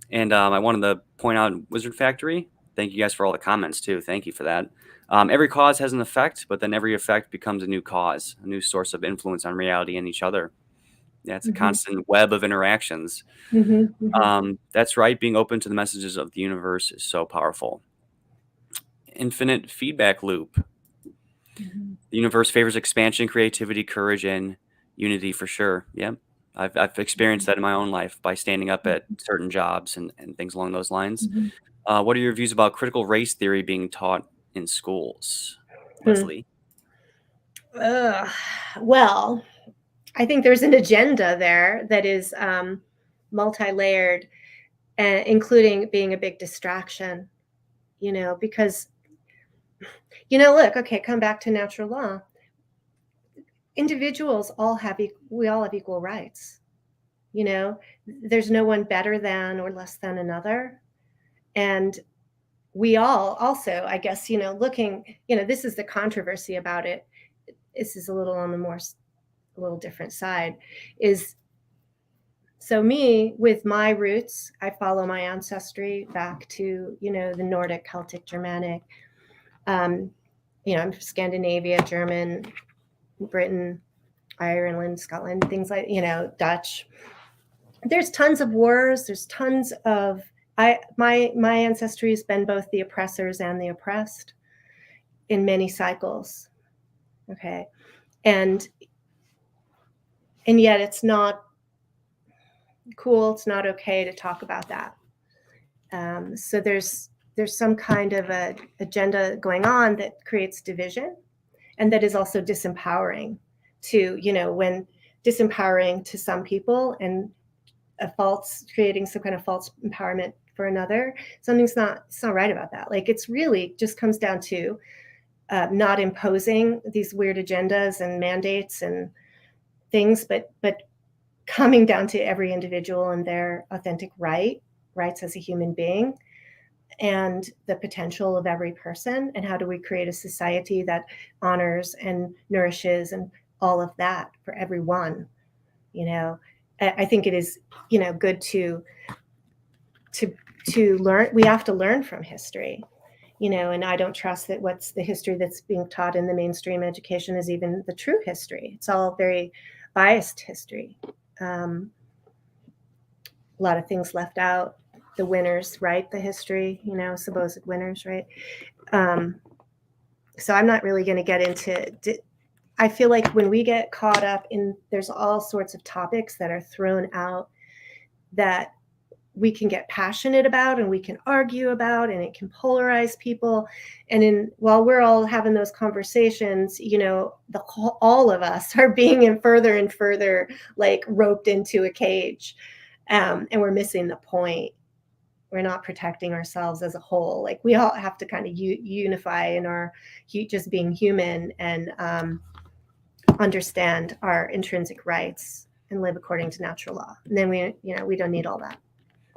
S1: And I wanted to point out Wizard Factory. Thank you guys for all the comments too. Thank you for that. Every cause has an effect, but then every effect becomes a new cause, a new source of influence on reality and each other. Yeah, it's a
S2: Mhm.
S1: constant web of interactions.
S2: Mhm. Mhm.
S1: That's right. Being open to the messages of the universe is so powerful. Infinite feedback loop.
S2: Mhm.
S1: The universe favors expansion, creativity, courage, and unity for sure. Yeah. I've experienced that in my own life by standing up at certain jobs and things along those lines.
S2: Mhm.
S1: What are your views about critical race theory being taught in schools,
S2: Hmm.
S1: Leslie?
S2: Ugh. Well, I think there's an agenda there that is multi-layered, including being a big distraction. Because look, okay, come back to natural law. Individuals we all have equal rights. You know, there's no one better than or less than another, and we all also, I guess, looking, this is the controversy about it. This is a little on the more a little different side. Is So me, with my roots, I follow my ancestry back to, the Nordic, Celtic, Germanic. Um, I'm Scandinavia, German, Britain, Ireland, Scotland, things like, Dutch. There's tons of wars. There's tons of my ancestry has been both the oppressors and the oppressed in many cycles. Okay, and yet it's not cool. It's not okay to talk about that. So there's some kind of a agenda going on that creates division, and that is also disempowering to, when disempowering to some people and creating some kind of false empowerment for another. It's not right about that. Like, it's really just comes down to not imposing these weird agendas and mandates and things, but coming down to every individual and their authentic rights as a human being, and the potential of every person, and how do we create a society that honors and nourishes and all of that for everyone. you know I think it is, good to to learn. We have to learn from history, and I don't trust that what's the history that's being taught in the mainstream education is even the true history. It's all very biased history. um, a lot of things left out. The winners write the history, supposed winners, right? um, so I'm not really going to get into. I feel like when we get caught up in, there's all sorts of topics that are thrown out that we can get passionate about and we can argue about, and it can polarize people. And while we're all having those conversations, all of us are being in further and further, like, roped into a cage, and we're missing the point. We're not protecting ourselves as a whole. Like, we all have to kind of unify in our just being human, and understand our intrinsic rights and live according to natural law. And then we don't need all that.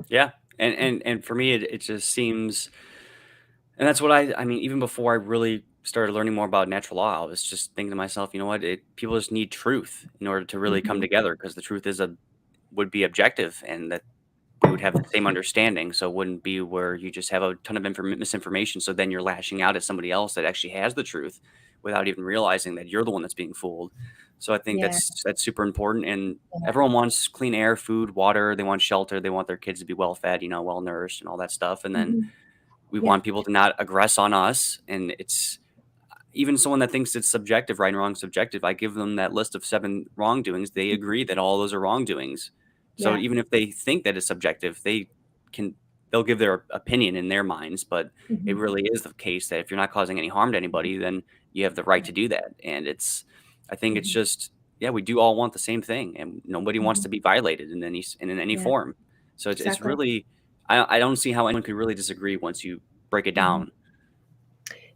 S1: Yeah. And for me, it just seems, and that's what I mean, even before I really started learning more about natural law, I was just thinking to myself, you know what, people just need truth in order to really come
S2: Mhm.
S1: together, because the truth would be objective, and that we would have the same understanding. So it wouldn't be where you just have a ton of misinformation. So then you're lashing out at somebody else that actually has the truth without even realizing that you're the one that's being fooled. So I think
S2: Yeah,
S1: that's super important. And
S2: yeah.
S1: everyone wants clean air, food, water. They want shelter. They want their kids to be well fed, well nourished, and all that stuff. And then
S2: Mhm.
S1: we
S2: Yeah.
S1: want people to not aggress on us. And it's even someone that thinks it's subjective, right and wrong, subjective. I give them that list of 7 wrongdoings. They agree that all those are wrongdoings. So
S2: Yeah.
S1: even if they think that it's subjective, can they'll give their opinion in their minds, but it
S2: Mhm.
S1: really is the case that if you're not causing any harm to anybody, then you have the right
S2: Yeah.
S1: to do that. And I think it's
S2: Mhm.
S1: just, yeah, we do all want the same thing, and nobody wants
S2: Mhm.
S1: to be violated in any
S2: Yeah,
S1: form. So it's
S2: exactly.
S1: really, I don't see how anyone could really disagree once you break it
S2: Mhm.
S1: down.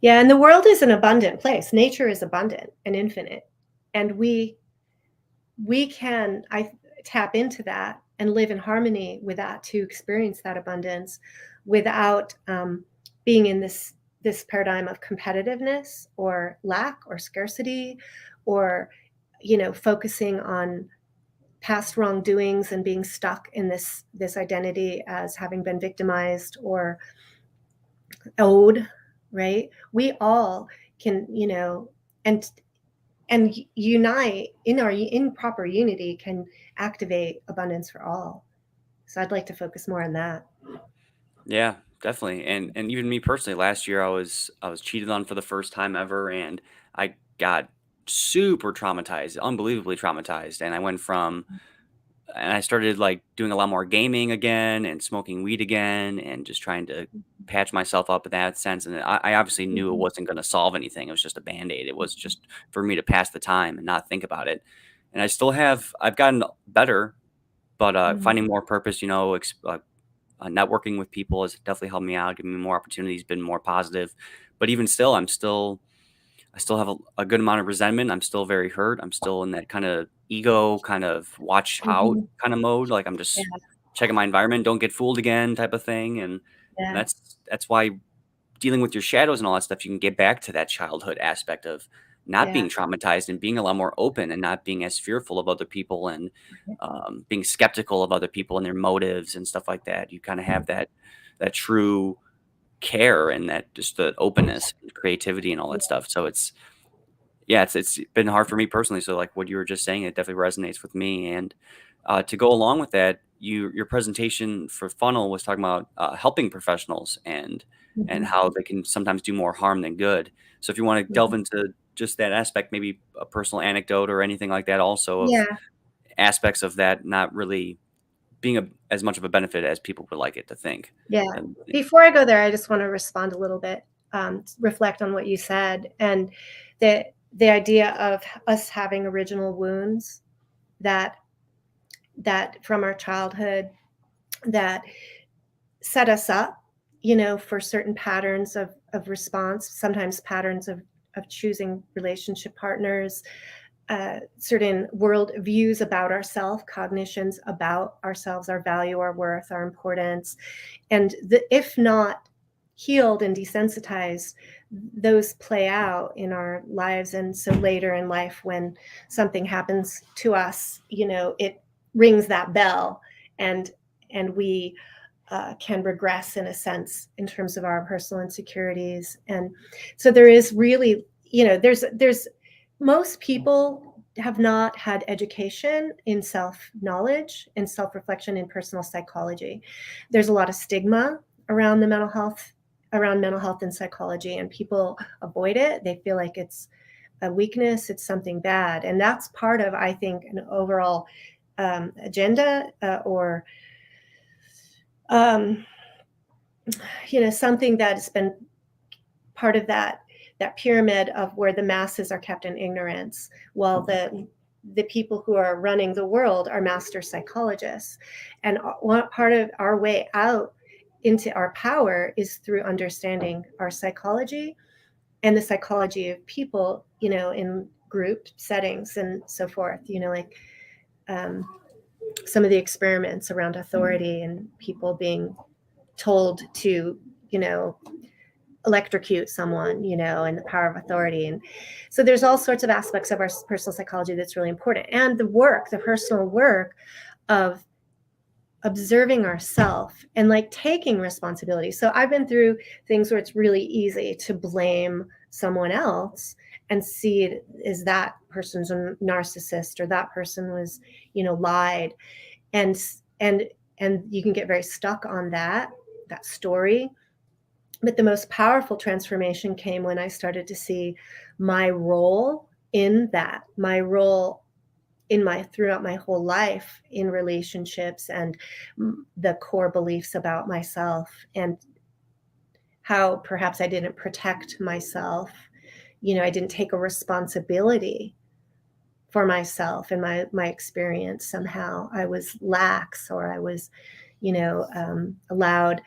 S2: Yeah, and the world is an abundant place. Nature is abundant and infinite. And we can I tap into that and live in harmony with that to experience that abundance without being in this paradigm of competitiveness or lack or scarcity or focusing on past wrongdoings and being stuck in this identity as having been victimized or owed, right? We all can, and unite in proper unity can activate abundance for all. So I'd like to focus more on that.
S1: Yeah, definitely. And even me personally, last year I was cheated on for the first time ever, and I got super traumatized, unbelievably traumatized. And I started like doing a lot more gaming again and smoking weed again and just trying to patch myself up in that sense. And I obviously knew it
S2: Mhm,
S1: wasn't going to solve anything. It was just a band-aid. It was just for me to pass the time and not think about it. And I've gotten better, but
S2: mhm,
S1: finding more purpose, networking with people has definitely helped me out, given me more opportunities, been more positive. But even still, I still have a good amount of resentment. I'm still very hurt. I'm still in that kind of ego, kind of watch out
S2: mhm.
S1: kind of mode. Like I'm
S2: Yeah,
S1: just checking my environment, don't get fooled again type of thing. And
S2: yeah,
S1: that's why dealing with your shadows and all that stuff, you can get back to that childhood aspect of not
S2: yeah.
S1: being traumatized and being a lot more open and not being as fearful of other people, and being skeptical of other people and their motives and stuff like that. You kind of have that true care and that just the openness and creativity and all that stuff. So it's been hard for me personally. So like what you were just saying, it definitely resonates with me. And to go along with that, your presentation for Funnel was talking about helping professionals and
S2: Mhm,
S1: how they can sometimes do more harm than good. So if you want to delve
S2: mhm.
S1: into just that aspect, maybe a personal anecdote or anything like that, also of
S2: Yeah,
S1: aspects of that not really being as much of a benefit as people would like it to think.
S2: yeah.
S1: And
S2: Before I go there, I just want to respond a little bit, reflect on what you said, and the idea of us having original wounds that from our childhood that set us up, for certain patterns of response, sometimes patterns of choosing relationship partners, certain world views about ourselves, cognitions about ourselves, our value, our worth, our importance. And if not healed and desensitized, those play out in our lives. And so later in life, when something happens to us, it rings that bell, and we can regress in a sense in terms of our personal insecurities. And so there is really, there's most people have not had education in self knowledge and self reflection in personal psychology. There's a lot of stigma around the mental health and psychology, and people avoid it. They feel like it's a weakness, it's something bad. And that's part of, I think, an overall agenda, or um, something that has been part of that pyramid of where the masses are kept in ignorance, while the people who are running the world are master psychologists. And one part of our way out into our power is through understanding our psychology and the psychology of people, in group settings and so forth, like some of the experiments around authority and people being told to, electrocute someone, and the power of authority. And so there's all sorts of aspects of our personal psychology that's really important. And the personal work of observing ourselves and like taking responsibility. So I've been through things where it's really easy to blame someone else and see it as that person's a narcissist or that person was, lied. And and and you can get very stuck on that story. But the most powerful transformation came when I started to see my role in that, my role throughout my whole life in relationships and the core beliefs about myself, and how perhaps I didn't protect myself. I didn't take a responsibility for myself and my experience. Somehow I was lax, or I was, allowed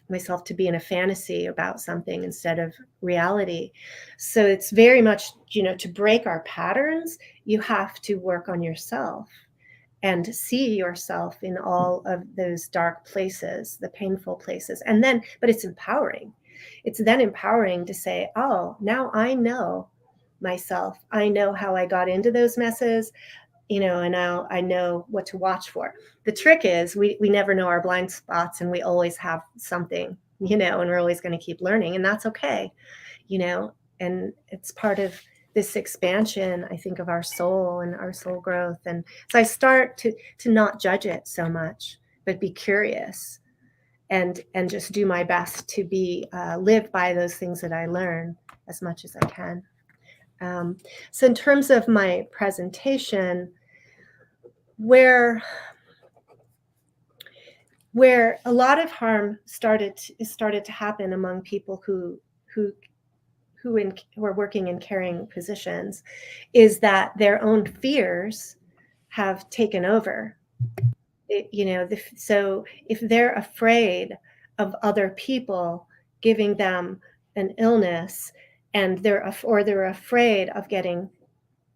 S2: myself to be in a fantasy about something instead of reality. So it's very much, to break our patterns, you have to work on yourself and see yourself in all of those dark places, the painful places. And then, but it's empowering. It's then empowering to say, oh, now I know myself. I know how I got into those messes, and now I know what to watch for. The trick is we never know our blind spots, and we always have something, and we're always going to keep learning, and that's okay, and it's part of this expansion, I think, of our soul and our soul growth. And so I start to not judge it so much, but be curious and just do my best to be live by those things that I learn as much as I can. So in terms of my presentation, where a lot of harm started to happen among people who are working in caring positions, is that their own fears have taken over. So if they're afraid of other people giving them an illness, and they're afraid of getting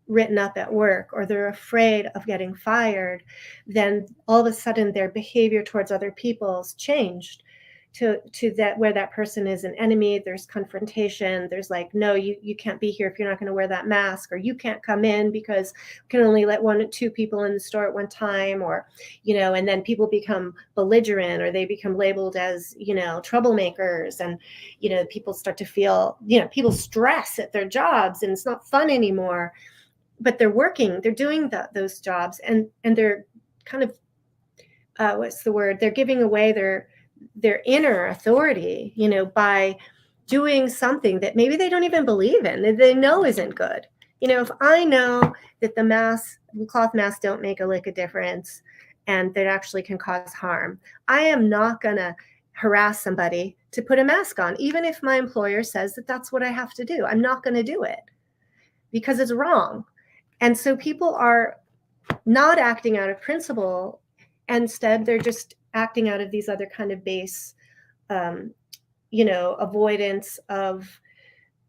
S2: written up at work, or they're afraid of getting fired, then all of a sudden their behavior towards other people's changed to that, where that person is an enemy. There's confrontation. There's like, no, you can't be here if you're not going to wear that mask, or you can't come in because we can only let 1 or 2 people in the store at one time, or, and then people become belligerent, or they become labeled as, troublemakers. And, people start to feel, people stress at their jobs, and it's not fun anymore. But they're doing those jobs, and they're kind of, what's the word? They're giving away their inner authority, by doing something that maybe they don't even believe in, that they know isn't good. If I know that the cloth masks don't make a lick of difference, and that actually can cause harm, I am not going to harass somebody to put a mask on, even if my employer says that that's what I have to do. I'm not going to do it because it's wrong. And so people are not acting out of principle. Instead, they're just acting out of these other kind of base, avoidance of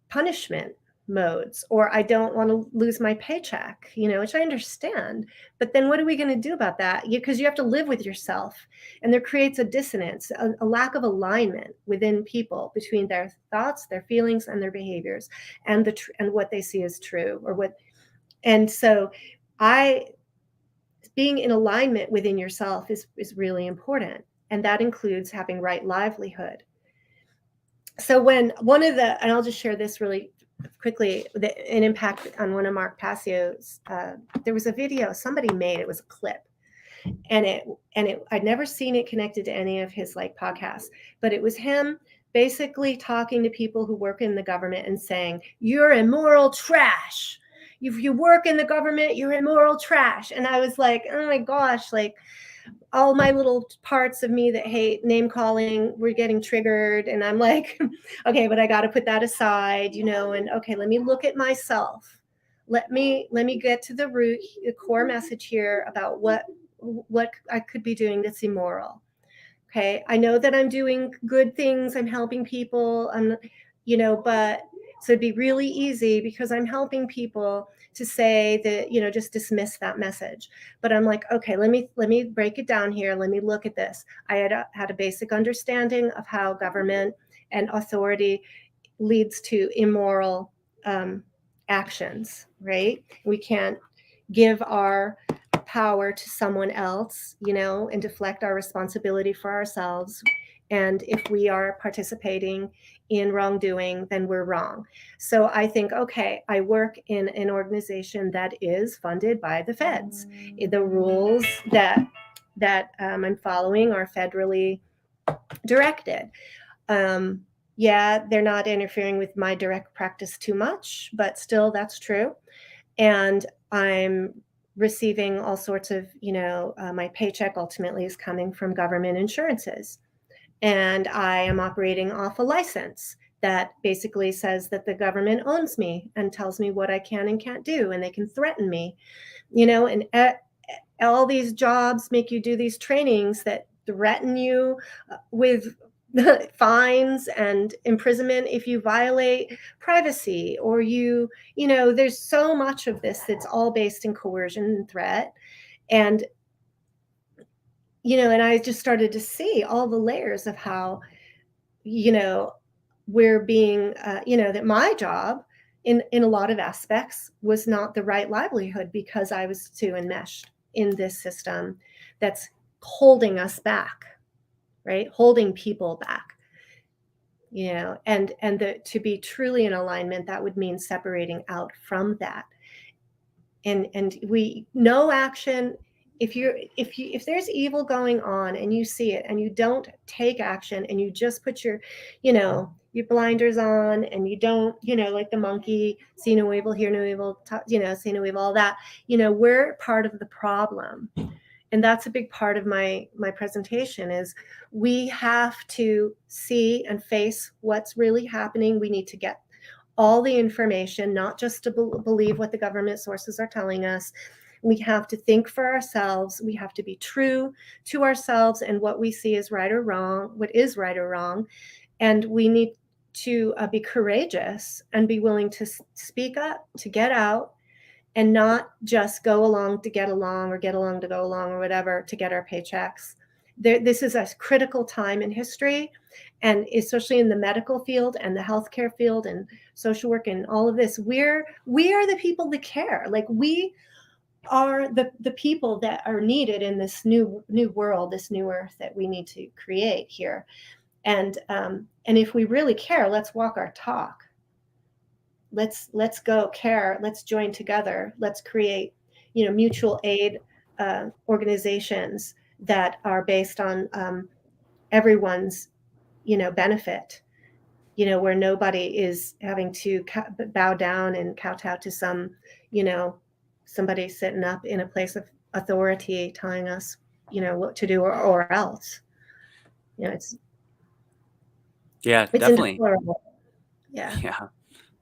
S2: punishment modes, or I don't want to lose my paycheck, which I understand. But then what are we going to do about that? Because you have to live with yourself. And there creates a dissonance, a lack of alignment within people between their thoughts, their feelings, and their behaviors, and and what they see as true, or what. And so being in alignment within yourself is really important. And that includes having right livelihood. So when and I'll just share this really quickly, an impact on one of Mark Passio's, there was a video somebody made, it was a clip. And I'd never seen it connected to any of his like podcasts, but it was him basically talking to people who work in the government and saying, you're immoral trash. If you work in the government, you're immoral trash. And I was like, oh my gosh, like all my little parts of me that hate name calling were getting triggered. And I'm like, okay, but I got to put that aside, and okay, let me look at myself. Let me get to the root, the core message here about what I could be doing that's immoral. Okay. I know that I'm doing good things. I'm helping people. But So it'd be really easy because I'm helping people to say that, just dismiss that message. But I'm like, okay, let me break it down here. Let me look at this. I had a basic understanding of how government and authority leads to immoral um, actions, right? We can't give our power to someone else, and deflect our responsibility for ourselves. And if we are participating in wrongdoing, then we're wrong. So I think, okay, I work in an organization that is funded by the feds. The rules that I'm following are federally directed. Yeah, they're not interfering with my direct practice too much, but still, that's true. And I'm receiving all sorts of, my paycheck ultimately is coming from government insurances. And I am operating off a license that basically says that the government owns me and tells me what I can and can't do, and they can threaten me, and all these jobs make you do these trainings that threaten you with fines and imprisonment if you violate privacy, or there's so much of this that's all based in coercion and threat. And and I just started to see all the layers of how you know we're being that my job in a lot of aspects was not the right livelihood because I was too enmeshed in this system that's holding us back, right? Holding people back, to be truly in alignment, that would mean separating out from that. And we no action. If there's evil going on and you see it and you don't take action and you just put your blinders on, and you don't, like the monkey, see no evil, hear no evil, see no evil, all that, we're part of the problem. And that's a big part of my presentation is we have to see and face what's really happening. We need to get all the information, not just to believe what the government sources are telling us. We have to think for ourselves. We have to be true to ourselves and what we see is right or wrong, what is right or wrong. And we need to be courageous and be willing to speak up, to get out, and not just go along to get along, or get along to go along, or whatever, to get our paychecks. This is a critical time in history, and especially in the medical field and the healthcare field and social work and all of this. We are the people that care. Like, we are the people that are needed in this new world, this new earth that we need to create here. And if we really care, let's walk our talk. Let's go care. Let's join together. Let's create, mutual aid organizations that are based on everyone's, benefit. Where nobody is having to bow down and kowtow to you know, somebody sitting up in a place of authority telling us, what to do, or else. It's
S1: Yeah,
S2: it's
S1: definitely.
S2: indeplorable. Yeah.
S1: Yeah,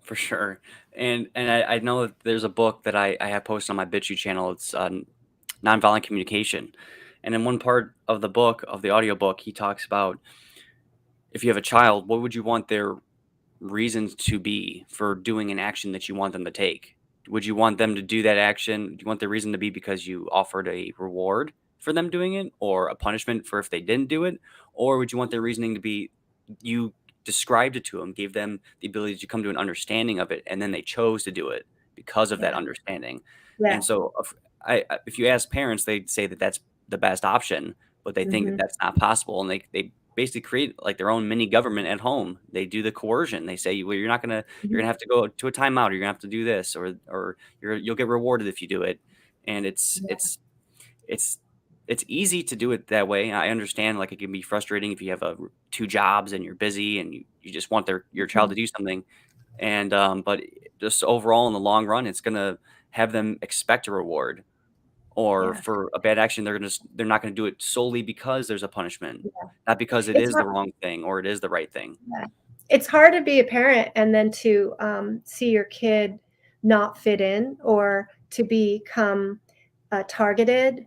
S1: for sure. And I know that there's a book that I have posted on my BitChute channel. It's Nonviolent Communication. And in one part of the book, of the audiobook, he talks about if you have a child, what would you want their reasons to be for doing an action that you want them to take? Would you want them to do that action? Do you want the reason to be because you offered a reward for them doing it, or a punishment for if they didn't do it? Or would you want their reasoning to be you described it to them, gave them the ability to come to an understanding of it, and then they chose to do it because of that
S2: Yeah.
S1: understanding?
S2: Yeah.
S1: And so if you ask parents, they'd say that that's the best option, but they think that
S2: Hmm.
S1: that's not possible, and they basically create like their own mini government at home. They do the coercion. They say, "Well, you're gonna have to go to a timeout, or you're gonna have to do this, or you'll get rewarded if you do it." And it's it's easy to do it that way. I understand, like, it can be frustrating if you have two jobs and you're busy and you just want your child
S2: Mhm.
S1: to do something. And but just overall in the long run, it's gonna have them expect a reward, or
S2: Yeah.
S1: for a bad action, they're not gonna do it solely because there's a punishment,
S2: Yeah.
S1: not because it
S2: It's
S1: is the
S2: hard.
S1: wrong thing or it is the right thing.
S2: Yeah. It's hard to be a parent and then to see your kid not fit in, or to become targeted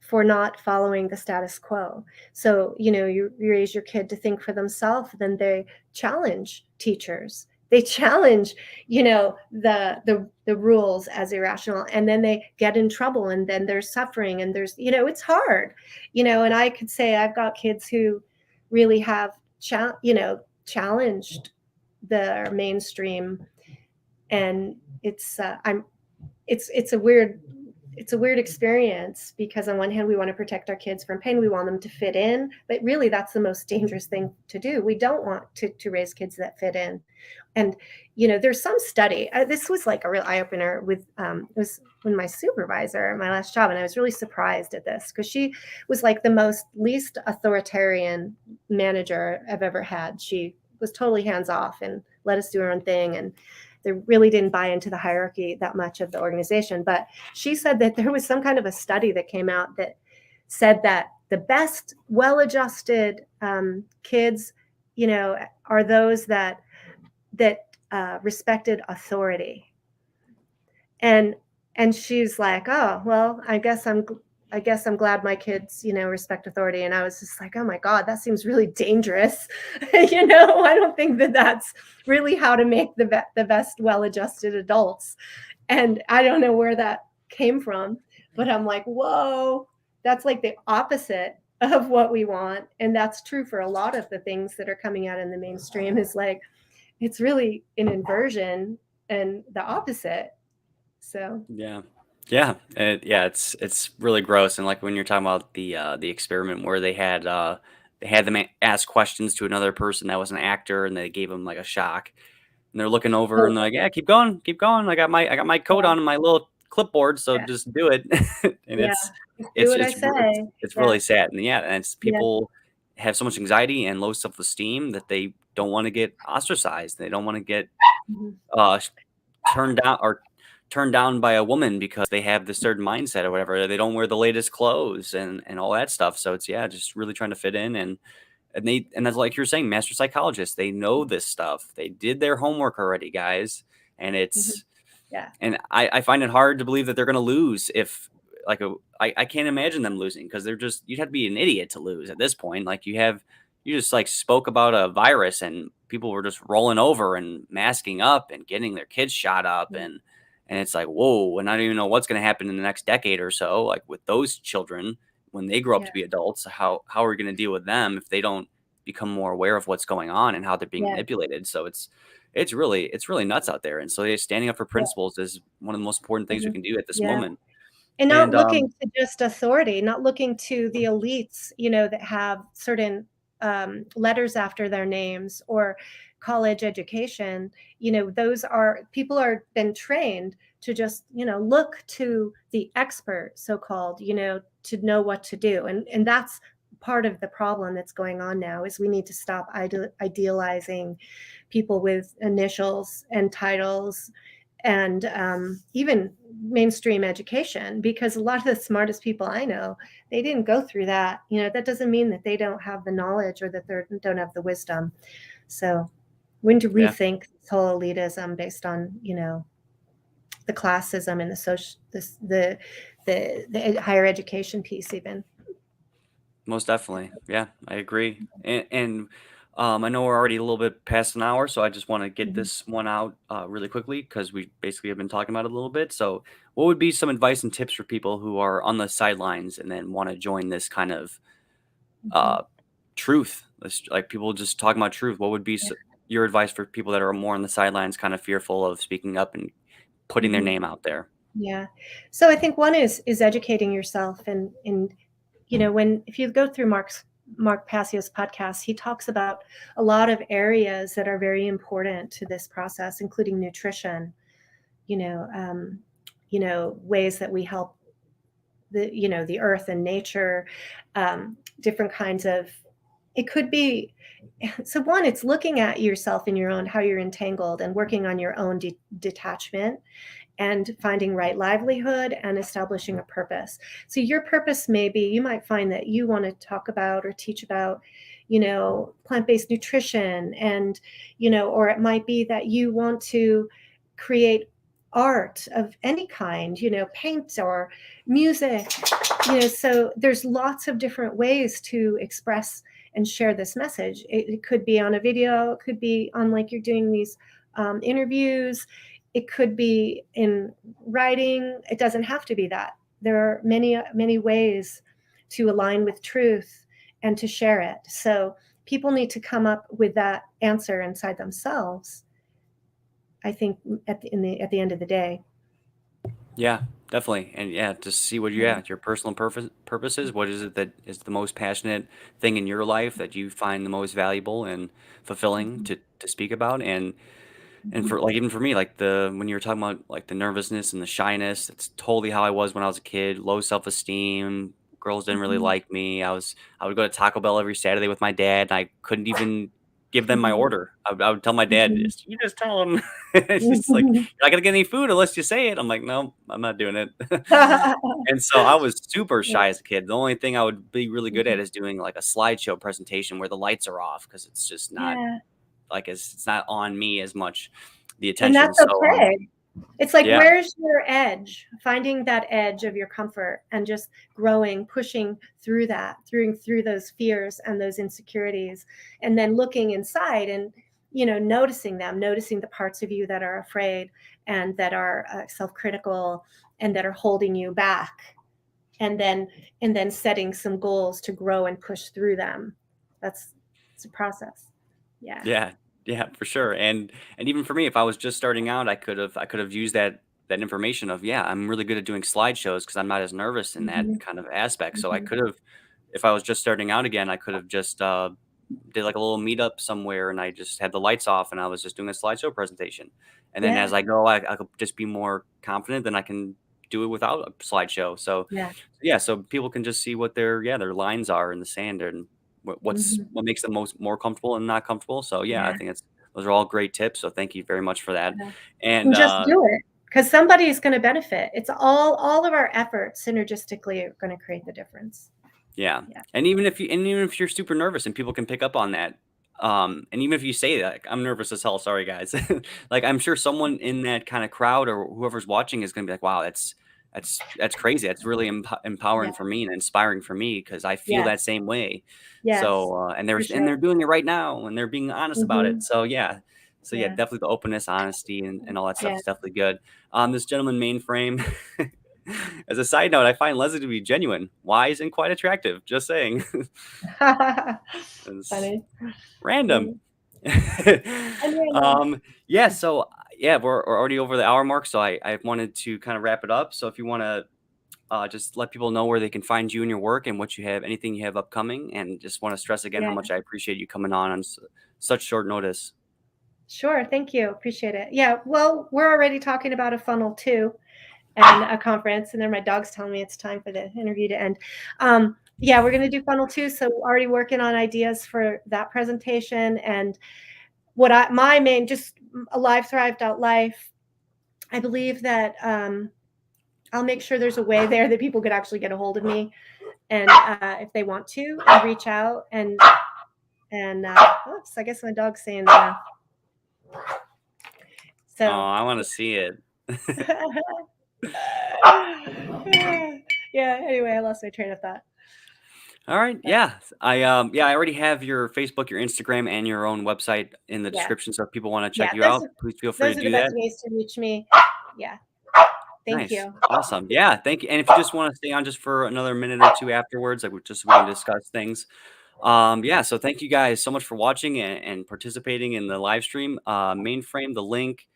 S2: for not following the status quo. So, you raise your kid to think for themselves, then they challenge teachers. They challenge, the rules as irrational, and then they get in trouble, and then there's suffering, and there's, it's hard, and I could say I've got kids who really have, challenged the mainstream, and it's a weird experience, because on one hand we want to protect our kids from pain, we want them to fit in, but really that's the most dangerous thing to do. We don't want to raise kids that fit in. And there's some study, this was like a real eye-opener with it was when my supervisor at my last job, and I was really surprised at this, because she was like the most least authoritarian manager I've ever had. She was totally hands off and let us do our own thing, and they really didn't buy into the hierarchy that much of the organization. But she said that there was some kind of a study that came out that said that the best well-adjusted kids, are those that respected authority. And she's like, oh, well, I guess I'm glad my kids, respect authority. And I was just like, oh my God, that seems really dangerous. I don't think that that's really how to make the best well-adjusted adults. And I don't know where that came from, but I'm like, whoa, that's like the opposite of what we want. And that's true for a lot of the things that are coming out in the mainstream, is like, it's really an inversion and the opposite. So
S1: Yeah. Yeah. It's really gross. And like when you're talking about the experiment where they had them ask questions to another person that was an actor, and they gave them like a shock, and they're looking over
S2: oh,
S1: and they're like, yeah, keep going, keep going. I got my coat
S2: yeah,
S1: on and my little clipboard, so
S2: yeah,
S1: just do it. And
S2: yeah.
S1: it's
S2: Just do
S1: it's
S2: what I
S1: it's r- it's
S2: say.
S1: it's
S2: Yeah,
S1: really sad. And yeah, and it's
S2: yeah,
S1: people have so much anxiety and low self-esteem that they don't want to get ostracized. They don't want to get
S2: mhm,
S1: uh turned down by a woman because they have this certain mindset or whatever. They don't wear the latest clothes and all that stuff. So it's, yeah, just really trying to fit in. And that's like you're saying, master psychologists, they know this stuff. They did their homework already, guys. And
S2: mhm, yeah,
S1: I find it hard to believe that they're going to lose if I can't imagine them losing, because you'd have to be an idiot to lose at this point. Like you just like spoke about a virus and people were just rolling over and masking up and getting their kids shot up,
S2: yeah,
S1: and it's like, whoa, and I don't even know what's going to happen in the next decade or so, like with those children when they grow up
S2: yeah,
S1: to be adults. How are we going to deal with them if they don't become more aware of what's going on and how they're being
S2: yeah,
S1: manipulated? So it's really nuts out there. And so, yeah, standing up for
S2: yeah,
S1: principles is one of the most important things we
S2: mhm,
S1: can do at this
S2: yeah.
S1: moment.
S2: And not
S1: And
S2: looking to just authority, not looking to the elites, that have certain letters after their names or college education. Those are people are been trained to just, look to the expert, so called, to know what to do. And that's part of the problem that's going on now, is we need to stop idealizing people with initials and titles, and even mainstream education, because a lot of the smartest people I know, they didn't go through that. That doesn't mean that they don't have the knowledge or that they don't have the wisdom. So we need to
S1: yeah,
S2: rethink this whole elitism based on, the classism and the social, the higher education piece even.
S1: most definitely. Yeah, I agree. And I know we're already a little bit past an hour, so I just want to get
S2: Mhm,
S1: this one out really quickly, because we basically have been talking about it a little bit. So, what would be some advice and tips for people who are on the sidelines and then want to join this kind of
S2: mhm.
S1: uh, truth? Like people just talking about truth. What would be your advice for people that are more on the sidelines, kind of fearful of speaking up and putting their
S2: Mhm.
S1: name out there?
S2: Yeah. So I think one is educating yourself, and when if you go through Mark Passio's podcast, he talks about a lot of areas that are very important to this process, including nutrition. You know, um, ways that we help the earth and nature, different kinds of. It could be. So one, it's looking at yourself in your own, how you're entangled, and working on your own detachment, and finding right livelihood, and establishing a purpose. So your purpose may be, you might find that you want to talk about or teach about, plant-based nutrition, and, or it might be that you want to create art of any kind, paint or music, so there's lots of different ways to express and share this message. It could be on a video, it could be on like you're doing these interviews, it could be in writing. It doesn't have to be that. There are many, many ways to align with truth and to share it. So people need to come up with that answer inside themselves, I think, at the end of the day.
S1: Yeah, definitely. And yeah, to see what
S2: Yeah.
S1: your personal purposes, what is it that is the most passionate thing in your life that you find the most valuable and fulfilling
S2: Mhm.
S1: to speak about? And
S2: Mhm.
S1: for like even for me, like the when you were talking about like the nervousness and the shyness, it's totally how I was when I was a kid. Low self-esteem. Girls didn't really
S2: Mhm.
S1: like me. I would go to Taco Bell every Saturday with my dad, and I couldn't even give them my
S2: Mhm.
S1: order. I would tell my dad,
S2: Mhm.
S1: You just tell them." It's just like,
S2: Mhm.
S1: "You're not gonna get any food unless you say it." I'm like, "No, I'm not doing it." And so I was super
S2: Yeah.
S1: shy as a kid. The only thing I would be really good
S2: Mhm.
S1: at is doing like a slideshow presentation where the lights are off because it's just not
S2: Yeah,
S1: like it's not on me as much the
S2: and
S1: attention.
S2: that's
S1: So
S2: okay. It's like,
S1: yeah,
S2: where's your edge? Finding that edge of your comfort and just growing, pushing through that, through those fears and those insecurities, and then looking inside and noticing them, noticing the parts of you that are afraid and that are self-critical and that are holding you back, and then setting some goals to grow and push through them. That's It's a process. Yeah.
S1: yeah, yeah, for sure. And even for me, if I was just starting out, I could have used that information of, yeah, I'm really good at doing slideshows because I'm not as nervous in that
S2: Mhm.
S1: kind of aspect. So I
S2: Mhm.
S1: could have, if I was just starting out again, I could have just did like a little meetup somewhere and I just had the lights off and I was just doing a slideshow presentation. And then as
S2: Yeah.
S1: I go, I could just be more confident, then I can do it without a slideshow. So
S2: Yeah.
S1: yeah, so people can just see what their lines are in the sand and
S2: Mhm.
S1: what makes them more comfortable and not comfortable. So yeah, I
S2: Yeah.
S1: think it's those are all great tips. So thank you very much for that.
S2: Yeah.
S1: And
S2: And just do it, because somebody's gonna benefit. It's all of our efforts synergistically are gonna create the difference.
S1: yeah,
S2: Yeah.
S1: and even if you're super nervous and people can pick up on that, and even if you say that, like, "I'm nervous as hell, sorry guys," like I'm sure someone in that kind of crowd or whoever's watching is gonna be like, "Wow, that's crazy. That's really
S2: Yeah.
S1: empowering for me and inspiring for me because I feel that
S2: Yes.
S1: same way."
S2: Yes.
S1: So
S2: For
S1: and
S2: sure.
S1: they're doing it right now and they're being honest about it.
S2: Mhm.
S1: So yeah. So yeah,
S2: Yeah.
S1: definitely the openness, honesty, and all that stuff
S2: Yeah.
S1: is definitely good. This gentleman mainframe. As a side note, I find Leslie to be genuine, wise, and quite attractive. Just saying. It's
S2: Funny.
S1: random.
S2: Mm. And random.
S1: Yeah, so yeah, we're already over the hour mark, so I wanted to kind of wrap it up. So if you want to just let people know where they can find you and your work and what you have, anything you have upcoming, and just want to stress again how
S2: Yeah.
S1: much I appreciate you coming on such short notice.
S2: Sure, thank you, appreciate it. Yeah, well, we're already talking about a funnel too, and a conference, and then my dog's telling me it's time for the interview to end. Yeah, we're gonna do funnel 2, so already working on ideas for that presentation, and what I my main just AliveThrive.life. I believe that, I'll make sure there's a way there that people could actually get a hold of me, and, if they want to, and reach out and oops, I guess my dog's saying,
S1: Oh,
S2: so
S1: I want to see it.
S2: yeah, anyway, I lost my train of thought.
S1: All right.
S2: But
S1: Yeah. I already have your Facebook, your Instagram, and your own website in the
S2: yeah,
S1: description. So if people want to
S2: yeah,
S1: check you out, please feel free to
S2: those are the
S1: do
S2: best
S1: that.
S2: ways to reach me. Yeah, thank
S1: Nice.
S2: you.
S1: Awesome. Yeah. Thank you. And if you just want to stay on just for another minute or two afterwards, like just so we can discuss things. Yeah. So thank you guys so much for watching and participating in the live stream. Mainframe, the link,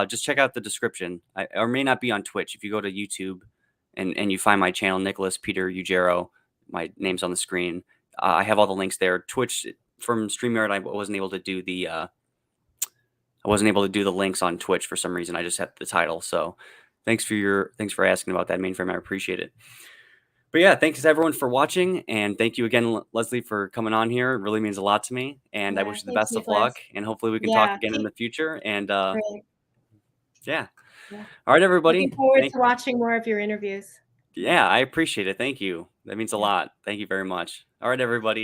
S1: just check out the description. Or may not be on Twitch. If you go to YouTube and you find my channel, Nicholas Peter Ugero, my name's on the screen. I have all the links there. Twitch from StreamYard, I wasn't able to do the links on Twitch for some reason. I just had the title. So thanks for asking about that mainframe. I appreciate it. But yeah, thanks everyone for watching, and thank you again, Leslie, for coming on here. It really means a lot to me, and I
S2: Yeah,
S1: wish you the
S2: thanks,
S1: best of luck.
S2: Nicholas.
S1: And hopefully we can talk
S2: Yeah,
S1: again in
S2: keep
S1: the future. And
S2: great.
S1: yeah,
S2: Yeah,
S1: all right,
S2: looking
S1: everybody.
S2: forward to watching more of your interviews.
S1: Yeah, I appreciate it. Thank you. That means a
S2: Yeah.
S1: lot. Thank you very much. All right, everybody.